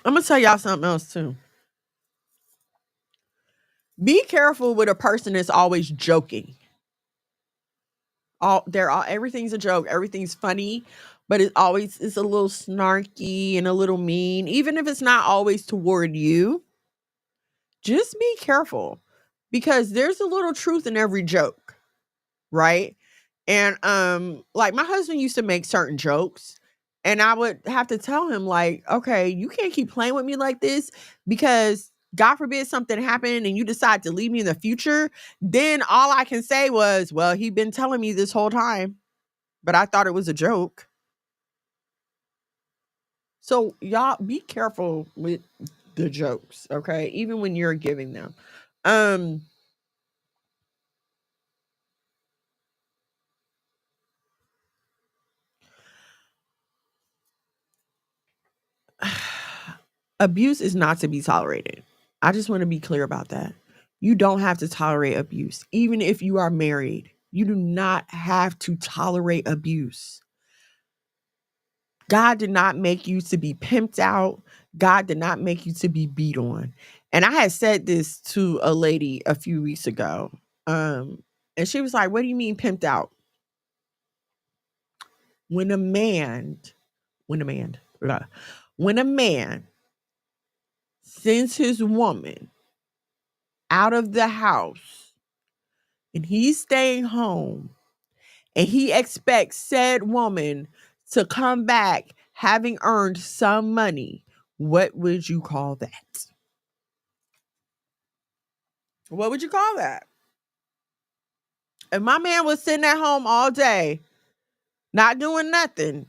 I'm gonna tell y'all something else too. Be careful with a person that's always joking. Everything's a joke, everything's funny, but it's a little snarky and a little mean, even if it's not always toward you. Just be careful because there's a little truth in every joke, right? And like my husband used to make certain jokes and I would have to tell him like, okay, you can't keep playing with me like this because God forbid something happened and you decide to leave me in the future, then all I can say was, well, he'd been telling me this whole time, but I thought it was a joke. So y'all be careful with the jokes, okay? Even when you're giving them. Um Abuse is not to be tolerated. I just want to be clear about that. You don't have to tolerate abuse. Even if you are married, you do not have to tolerate abuse. God did not make you to be pimped out. God did not make you to be beat on. And I had said this to a lady a few weeks ago. And she was like, what do you mean pimped out? When a man, when a man, blah, when a man sends his woman out of the house and he's staying home and he expects said woman to come back having earned some money, what would you call that? What would you call that? If my man was sitting at home all day, not doing nothing,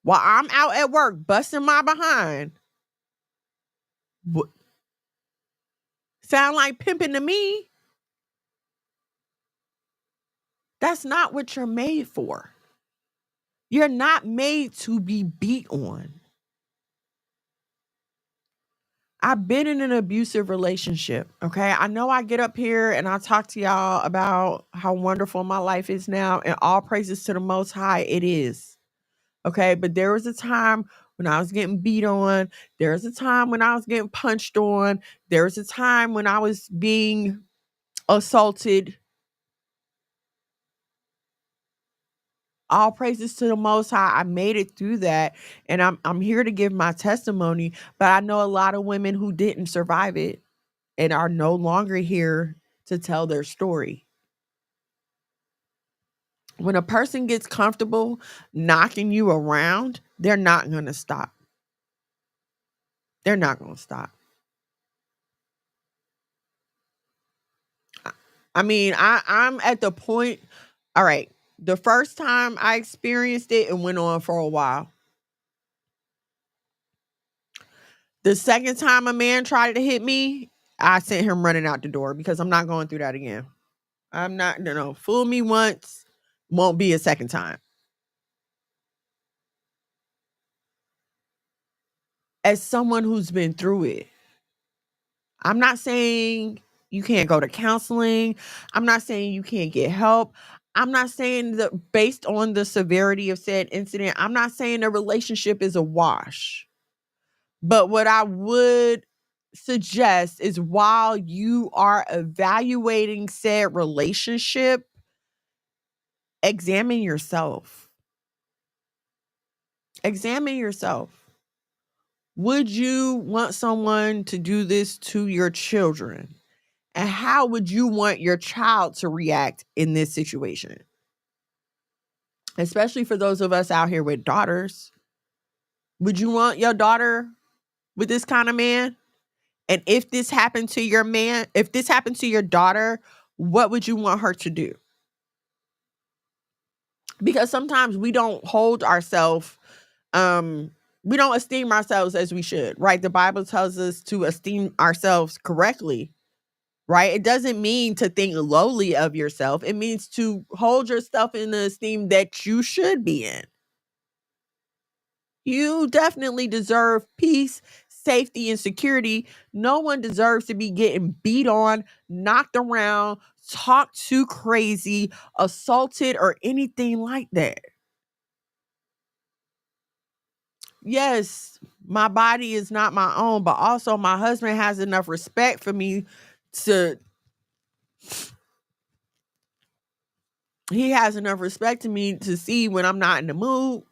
while I'm out at work busting my behind, sound like pimping to me? That's not what you're made for. You're not made to be beat on. I've been in an abusive relationship. Okay. I know I get up here and I talk to y'all about how wonderful my life is now, and all praises to the Most High. It is. Okay. But there was a time when I was getting beat on. There was a time when I was getting punched on. There was a time when I was being assaulted. All praises to the Most High. I made it through that, and I'm here to give my testimony. But I know a lot of women who didn't survive it and are no longer here to tell their story. When a person gets comfortable knocking you around, they're not going to stop. They're not going to stop. I mean, I'm at the point. All right, the first time I experienced it, it went on for a while. The second time a man tried to hit me, I sent him running out the door because I'm not going through that again. I'm not, fool me once, won't be a second time. As someone who's been through it, I'm not saying you can't go to counseling. I'm not saying you can't get help. I'm not saying that based on the severity of said incident, I'm not saying the relationship is a wash. But what I would suggest is while you are evaluating said relationship, examine yourself. Examine yourself. Would you want someone to do this to your children? And how would you want your child to react in this situation? Especially for those of us out here with daughters. Would you want your daughter with this kind of man? And if this happened to your man, if this happened to your daughter, what would you want her to do? Because sometimes we don't hold ourselves, we don't esteem ourselves as we should, right? The Bible tells us to esteem ourselves correctly, right? It doesn't mean to think lowly of yourself. It means to hold yourself in the esteem that you should be in. You definitely deserve peace, safety, and security. No one deserves to be getting beat on, knocked around, talked to crazy, assaulted, or anything like that. Yes, my body is not my own, but also my husband has enough respect for me to he has enough respect to me to see when I'm not in the mood.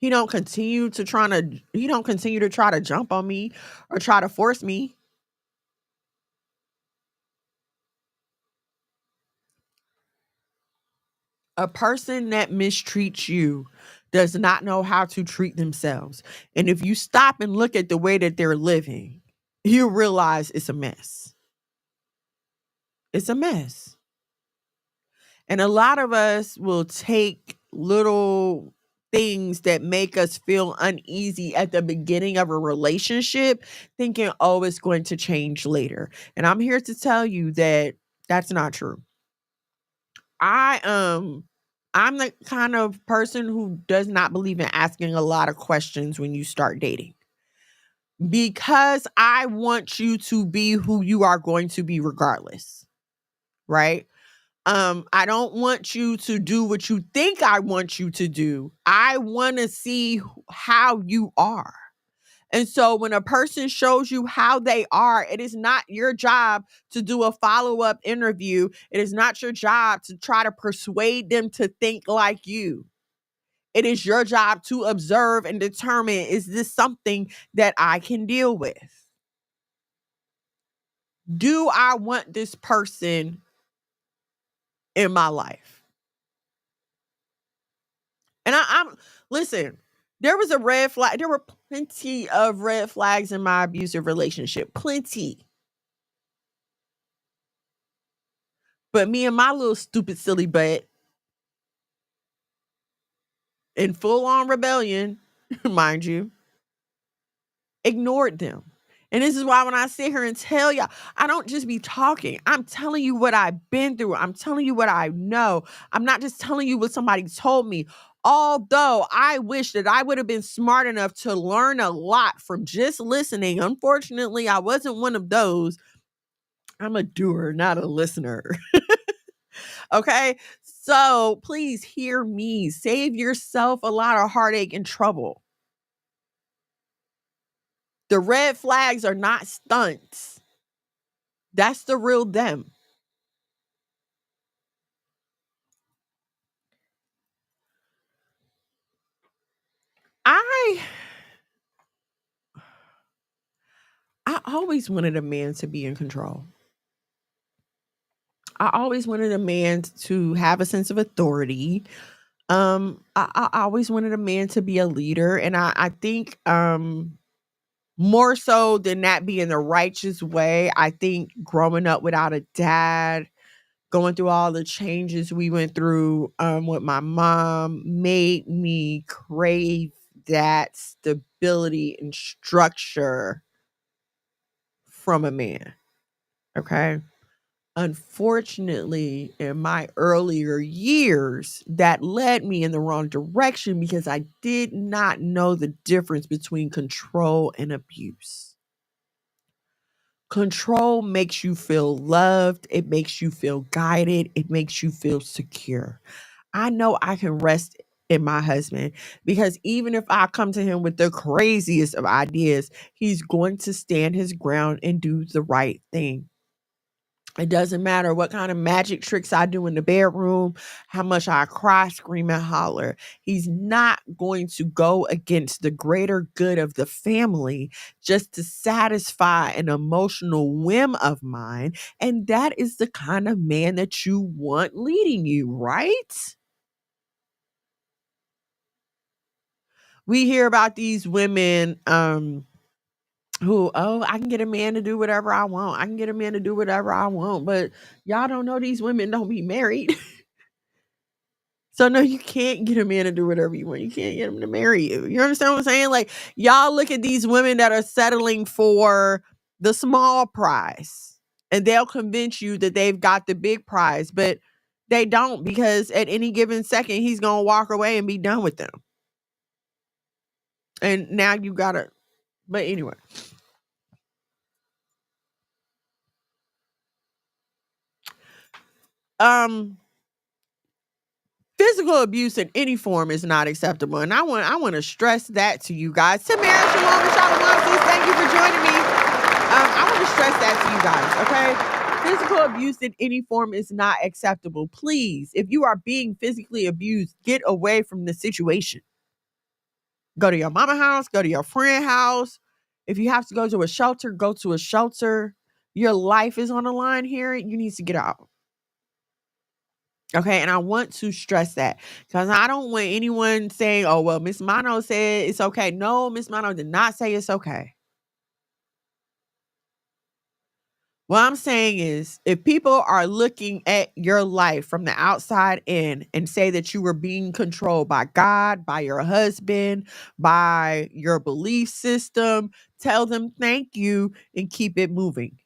He don't continue to try to jump on me or try to force me. A person that mistreats you does not know how to treat themselves. And if you stop and look at the way that they're living, you realize it's a mess. It's a mess. And a lot of us will take little things that make us feel uneasy at the beginning of a relationship, thinking, oh, it's going to change later. And I'm here to tell you that that's not true. I'm the kind of person who does not believe in asking a lot of questions when you start dating. Because I want you to be who you are going to be regardless. Right? I don't want you to do what you think I want you to do. I want to see how you are. And so when a person shows you how they are, it is not your job to do a follow-up interview. It is not your job to try to persuade them to think like you. It is your job to observe and determine, is this something that I can deal with? Do I want this person in my life? And I'm listen, there was a red flag. There were plenty of red flags in my abusive relationship. Plenty. But me and my little stupid silly butt in full on rebellion, mind you, ignored them. And this is why when I sit here and tell y'all, I don't just be talking. I'm telling you what I've been through. I'm telling you what I know. I'm not just telling you what somebody told me. Although I wish that I would have been smart enough to learn a lot from just listening. Unfortunately, I wasn't one of those. I'm a doer, not a listener. Okay. So please hear me. Save yourself a lot of heartache and trouble. The red flags are not stunts. That's the real them. I always wanted a man to be in control. I always wanted a man to have a sense of authority. I always wanted a man to be a leader, and I think more so than that being the righteous way, I think growing up without a dad, going through all the changes we went through with my mom made me crave that stability and structure from a man. Okay. Unfortunately, in my earlier years, that led me in the wrong direction because I did not know the difference between control and abuse. Control makes you feel loved, it makes you feel guided, it makes you feel secure. I know I can rest in my husband because even if I come to him with the craziest of ideas, he's going to stand his ground and do the right thing. It doesn't matter what kind of magic tricks I do in the bedroom, how much I cry, scream, and holler. He's not going to go against the greater good of the family just to satisfy an emotional whim of mine. And that is the kind of man that you want leading you, right? We hear about these women who, oh, I can get a man to do whatever I want. I can get a man to do whatever I want. But y'all don't know these women don't be married. So no, you can't get a man to do whatever you want. You can't get him to marry you. You understand what I'm saying? Like y'all look at these women that are settling for the small prize and they'll convince you that they've got the big prize, but they don't because at any given second he's going to walk away and be done with them. And now you got to, but anyway. Physical abuse in any form is not acceptable, and I want to stress that to you guys. Tamara, Shalom, and Shalom, sis, thank you for joining me. I want to stress that to you guys, okay? Physical abuse in any form is not acceptable. Please, if you are being physically abused, get away from the situation. Go to your mama house, go to your friend house. If you have to go to a shelter, go to a shelter. Your life is on the line here. You need to get out. Okay, and I want to stress that because I don't want anyone saying, oh, well, Miss Mono said it's okay. No, Miss Mono did not say it's okay. What I'm saying is, if people are looking at your life from the outside in and say that you were being controlled by God, by your husband, by your belief system, tell them thank you and keep it moving.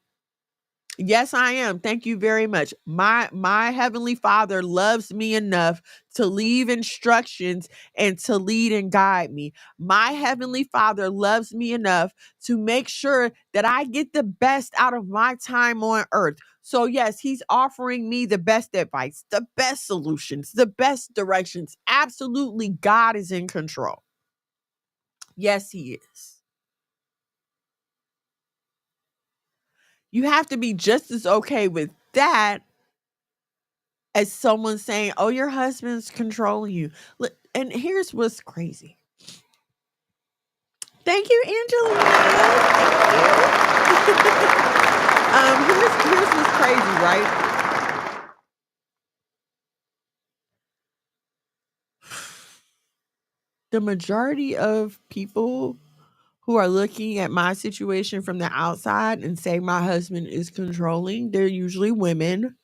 Yes, I am. Thank you very much. My heavenly Father loves me enough to leave instructions and to lead and guide me. My heavenly Father loves me enough to make sure that I get the best out of my time on earth. So yes, he's offering me the best advice, the best solutions, the best directions. Absolutely, God is in control. Yes, he is. You have to be just as okay with that as someone saying, "Oh, your husband's controlling you." And here's what's crazy. Thank you, Angelina. Thank you. Here's what's crazy, right? The majority of people who are looking at my situation from the outside and say my husband is controlling, they're usually women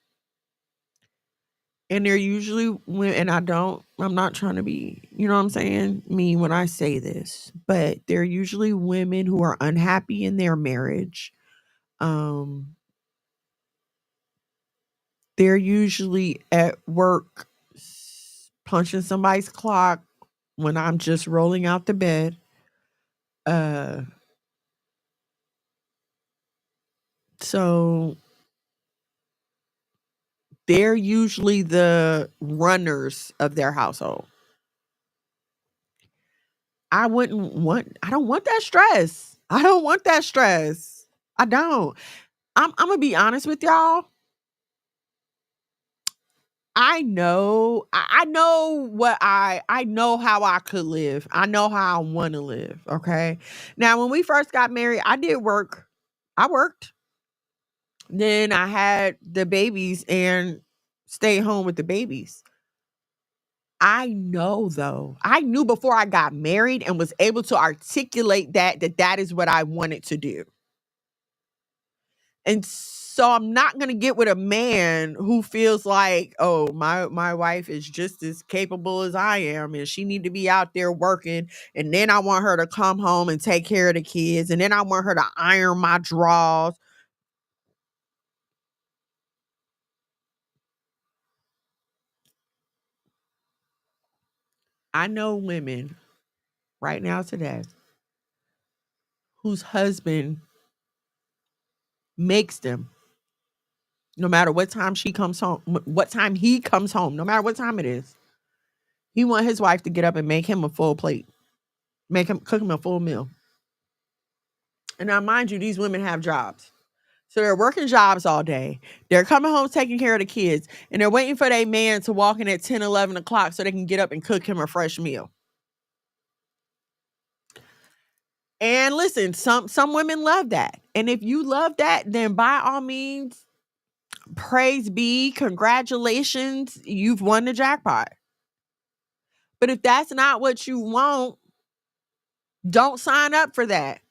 And they're usually when, and I'm not trying to be, you know what I'm saying, me when I say this, but they're usually women who are unhappy in their marriage. Um, they're usually at work punching somebody's clock when I'm just rolling out the bed. Uh, so they're usually the runners of their household. I don't want that stress. I don't want that stress. I don't. I'm gonna be honest with y'all. I know I know how I could live. I know how I want to live. Okay. Now, when we first got married, I did work. I worked. Then I had the babies and stayed home with the babies. I know though. I knew before I got married and was able to articulate that is what I wanted to do. And so I'm not going to get with a man who feels like, "Oh, my wife is just as capable as I am and she need to be out there working, and then I want her to come home and take care of the kids, and then I want her to iron my drawers." I know women right now today whose husband makes them, no matter what time she comes home, what time he comes home, no matter what time it is. He want his wife to get up and make him a full plate, make him cook him a full meal. And now, mind you, these women have jobs. So they're working jobs all day. They're coming home taking care of the kids. And they're waiting for their man to walk in at 10, 11 o'clock so they can get up and cook him a fresh meal. And listen, some women love that. And if you love that, then by all means, praise be, congratulations, you've won the jackpot. But if that's not what you want, don't sign up for that.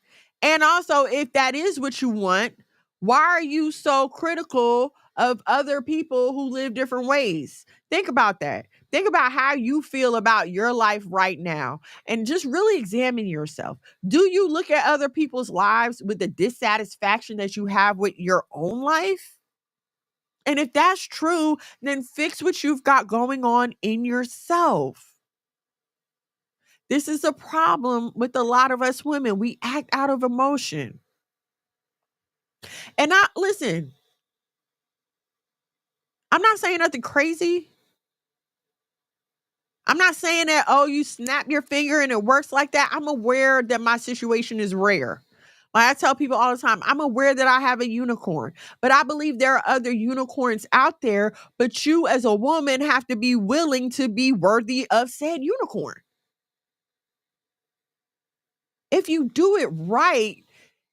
And also, if that is what you want, why are you so critical of other people who live different ways? Think about that. Think about how you feel about your life right now and just really examine yourself. Do you look at other people's lives with the dissatisfaction that you have with your own life? And if that's true, then fix what you've got going on in yourself. This is a problem with a lot of us women. We act out of emotion. And I listen, I'm not saying nothing crazy. I'm not saying that, oh, you snap your finger and it works like that. I'm aware that my situation is rare. Like I tell people all the time, I'm aware that I have a unicorn, but I believe there are other unicorns out there. But you, as a woman, have to be willing to be worthy of said unicorn. If you do it right,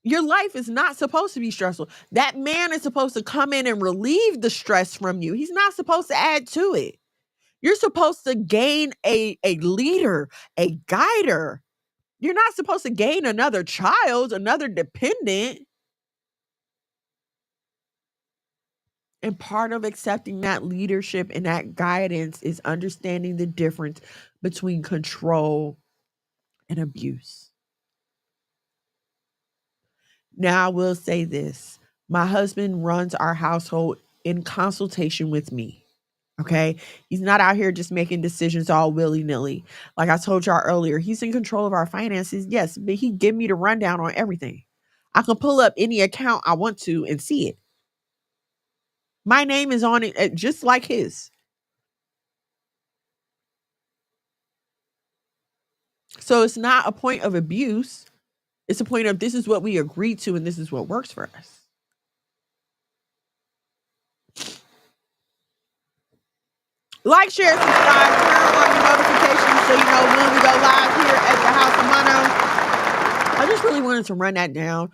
your life is not supposed to be stressful. That man is supposed to come in and relieve the stress from you. He's not supposed to add to it. You're supposed to gain a leader, a guider. You're not supposed to gain another child, another dependent. And part of accepting that leadership and that guidance is understanding the difference between control and abuse. Now, I will say this. My husband runs our household in consultation with me. Okay. He's not out here just making decisions all willy nilly. Like I told y'all earlier, he's in control of our finances. Yes, but he give me the rundown on everything. I can pull up any account I want to and see it. My name is on it just like his. So it's not a point of abuse. It's a point of this is what we agreed to and this is what works for us. Like, share, subscribe, turn on your notifications so you know when we go live here at the House of Mono. I just really wanted to run that down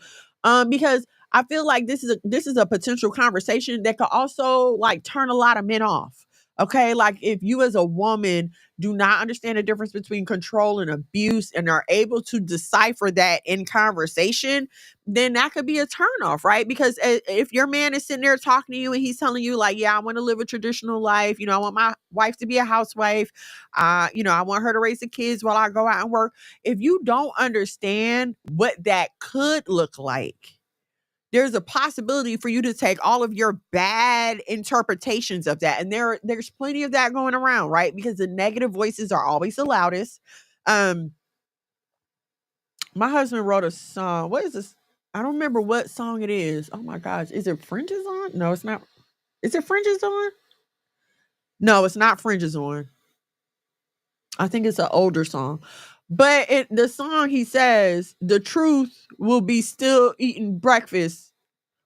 because I feel like this is a potential conversation that could also like turn a lot of men off. Okay, like if you as a woman do not understand the difference between control and abuse and are able to decipher that in conversation, then that could be a turnoff, right? Because if your man is sitting there talking to you and he's telling you, like, yeah, I want to live a traditional life, I want my wife to be a housewife, I want her to raise the kids while I go out and work. If you don't understand what that could look like, there's a possibility for you to take all of your bad interpretations of that. And there's plenty of that going around, right? Because the negative voices are always the loudest. Um, my husband wrote a song. What is this? I don't remember what song it is. Oh my gosh. Is it Fringes On? No, it's not. Is it Fringes On? No, it's not Fringes On. I think it's an older song. But the song, he says, the truth will be still eating breakfast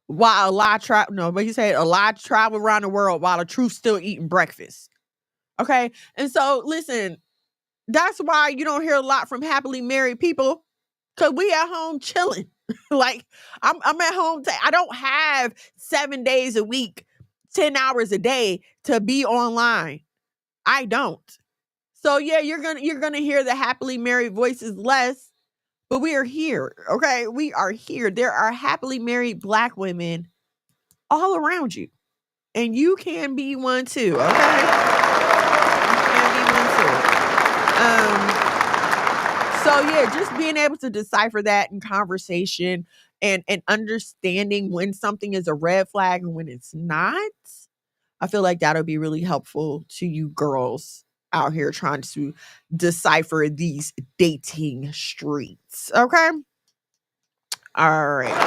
while a lie travel. No, but he said a lie travel around the world while the truth still eating breakfast. Okay. And so listen, that's why you don't hear a lot from happily married people, because we at home chilling. Like I'm at home. I don't have 7 days a week, 10 hours a day to be online. I don't. So yeah, you're gonna hear the happily married voices less, but we are here. Okay. We are here. There are happily married Black women all around you. And you can be one too, okay? You can be one too. So yeah, just being able to decipher that in conversation and understanding when something is a red flag and when it's not, I feel like that'll be really helpful to you girls out here trying to decipher these dating streets. Okay? All right. All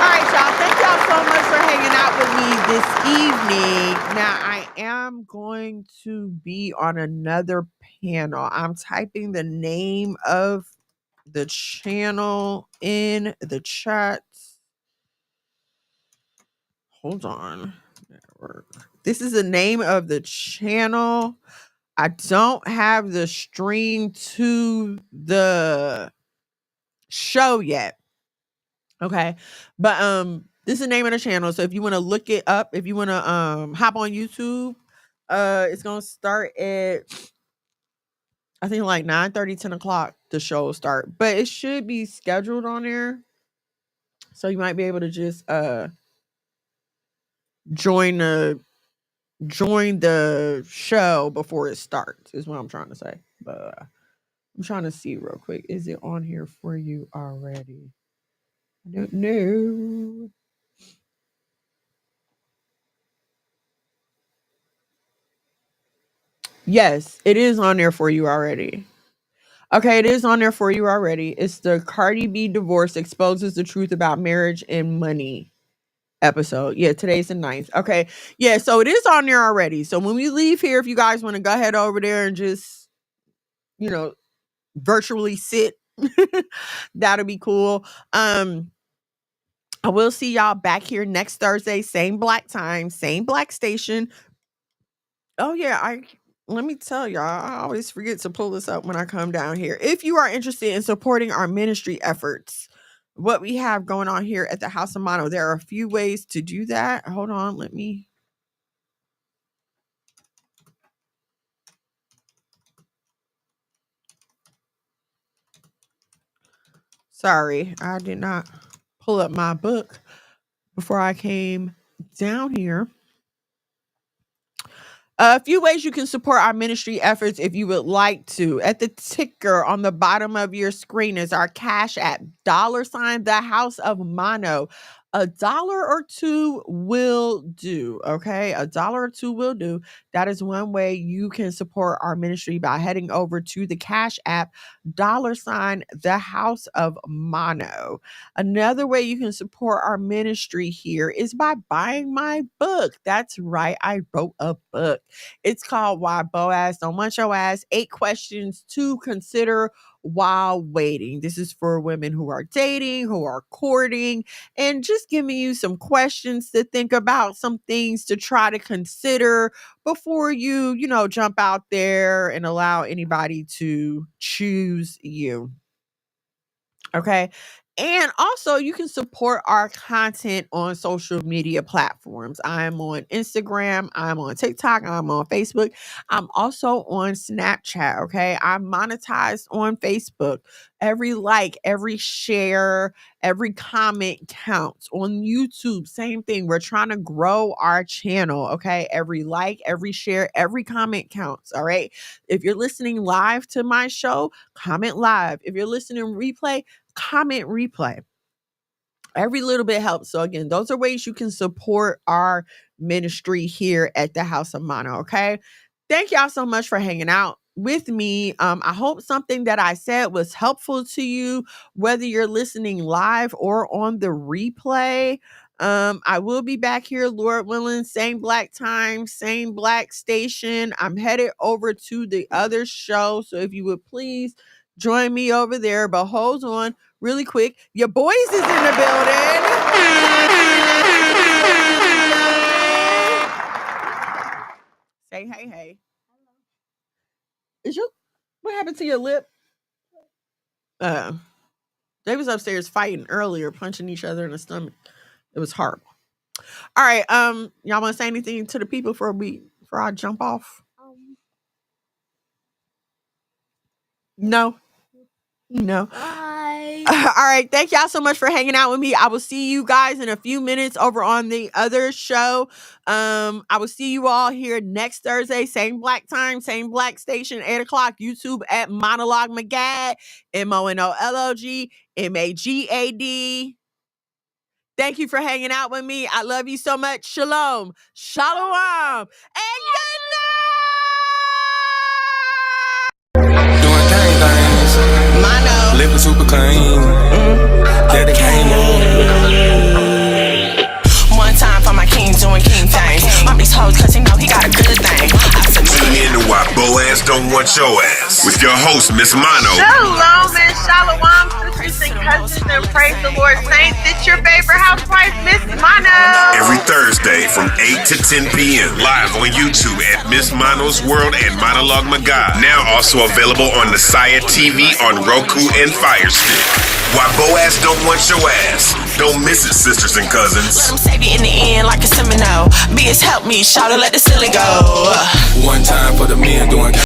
right, y'all. Thank y'all so much for hanging out with me this evening. Now, I am going to be on another panel. I'm typing the name of the channel in the chat. Hold on. This is the name of the channel. I don't have the stream to the show yet. Okay. But this is the name of the channel. So if you want to look it up, if you want to hop on YouTube, it's gonna start at, I think, like 9:30, 10 o'clock the show will start. But it should be scheduled on there. So you might be able to just join the show before it starts, is what I'm trying to say. But I'm trying to see real quick. Is it on here for you already? I don't know. Yes, it is on there for you already. Okay, it is on there for you already. It's the Cardi B divorce exposes the truth about marriage and money episode. Yeah, today's the 9th. Okay. Yeah, so it is on there already. So when we leave here, if you guys want to go ahead over there and just, you know, virtually sit, that'll be cool. I will see y'all back here next Thursday, same black time, same black station. Oh yeah, let me tell y'all, I always forget to pull this up when I come down here. If you are interested in supporting our ministry efforts, what we have going on here at the House of Mono, there are a few ways to do that. Hold on, let me. Sorry, I did not pull up my book before I came down here. A few ways you can support our ministry efforts if you would like to. At the ticker on the bottom of your screen is our Cash App, $ the House of Mono. $1 or $2 will do. Okay. $1 or $2 will do. That is one way you can support our ministry by heading over to the Cash App, $ the House of Mono. Another way you can support our ministry here is by buying my book. That's right. I wrote a book. It's called Why Boaz Don't Want Your Ass, 8 Questions to Consider While Waiting. This is for women who are dating, who are courting, and just giving you some questions to think about, some things to try to consider before you, jump out there and allow anybody to choose you. Okay. And also, you can support our content on social media platforms. I'm on Instagram, I'm on TikTok, I'm on Facebook. I'm also on Snapchat, okay? I'm monetized on Facebook. Every like, every share, every comment counts. On YouTube, same thing. We're trying to grow our channel, okay? Every like, every share, every comment counts, all right? If you're listening live to my show, comment live. If you're listening replay, comment replay. Every little bit helps. So again, those are ways you can support our ministry here at the House of Mono. Okay. Thank y'all so much for hanging out with me. I hope something that I said was helpful to you, whether you're listening live or on the replay. I will be back here, Lord willing, same black time, same black station. I'm headed over to the other show. So if you would please join me over there. But hold on really quick. Your boys is in the building. Say hey, hey. Is your what happened to your lip? They was upstairs fighting earlier, punching each other in the stomach. It was horrible. All right. Y'all want to say anything to the people before I jump off? No. Bye. All right. Thank y'all so much for hanging out with me. I will see you guys in a few minutes over on the other show. I will see you all here next Thursday. Same black time, same black station, 8 o'clock. YouTube at Monologue Magad, MONOLOG MAGAD. Thank you for hanging out with me. I love you so much. Shalom. Shalom. And Doing gang things. Mono. Living super clean. That it came up. One time for my king doing king things. Mommy's hoes cause he know he got a good thing. Tune in to Why Boaz Don't Want Your Ass with your host, Miss Mono. Shalom and shalom, sisters and cousins, and praise the Lord saints. It's your favorite housewife, Miss Mono. Every Thursday from 8 to 10 p.m. live on YouTube at Miss Mono's World and Monologue Magad. Now also available on the Saya TV on Roku and Fire Stick. Why Boaz Don't Want Your Ass. Don't miss it, sisters and cousins. Let him save you in the end like a Semino. Be his help me, shout it, let the silly go. One time for the men doing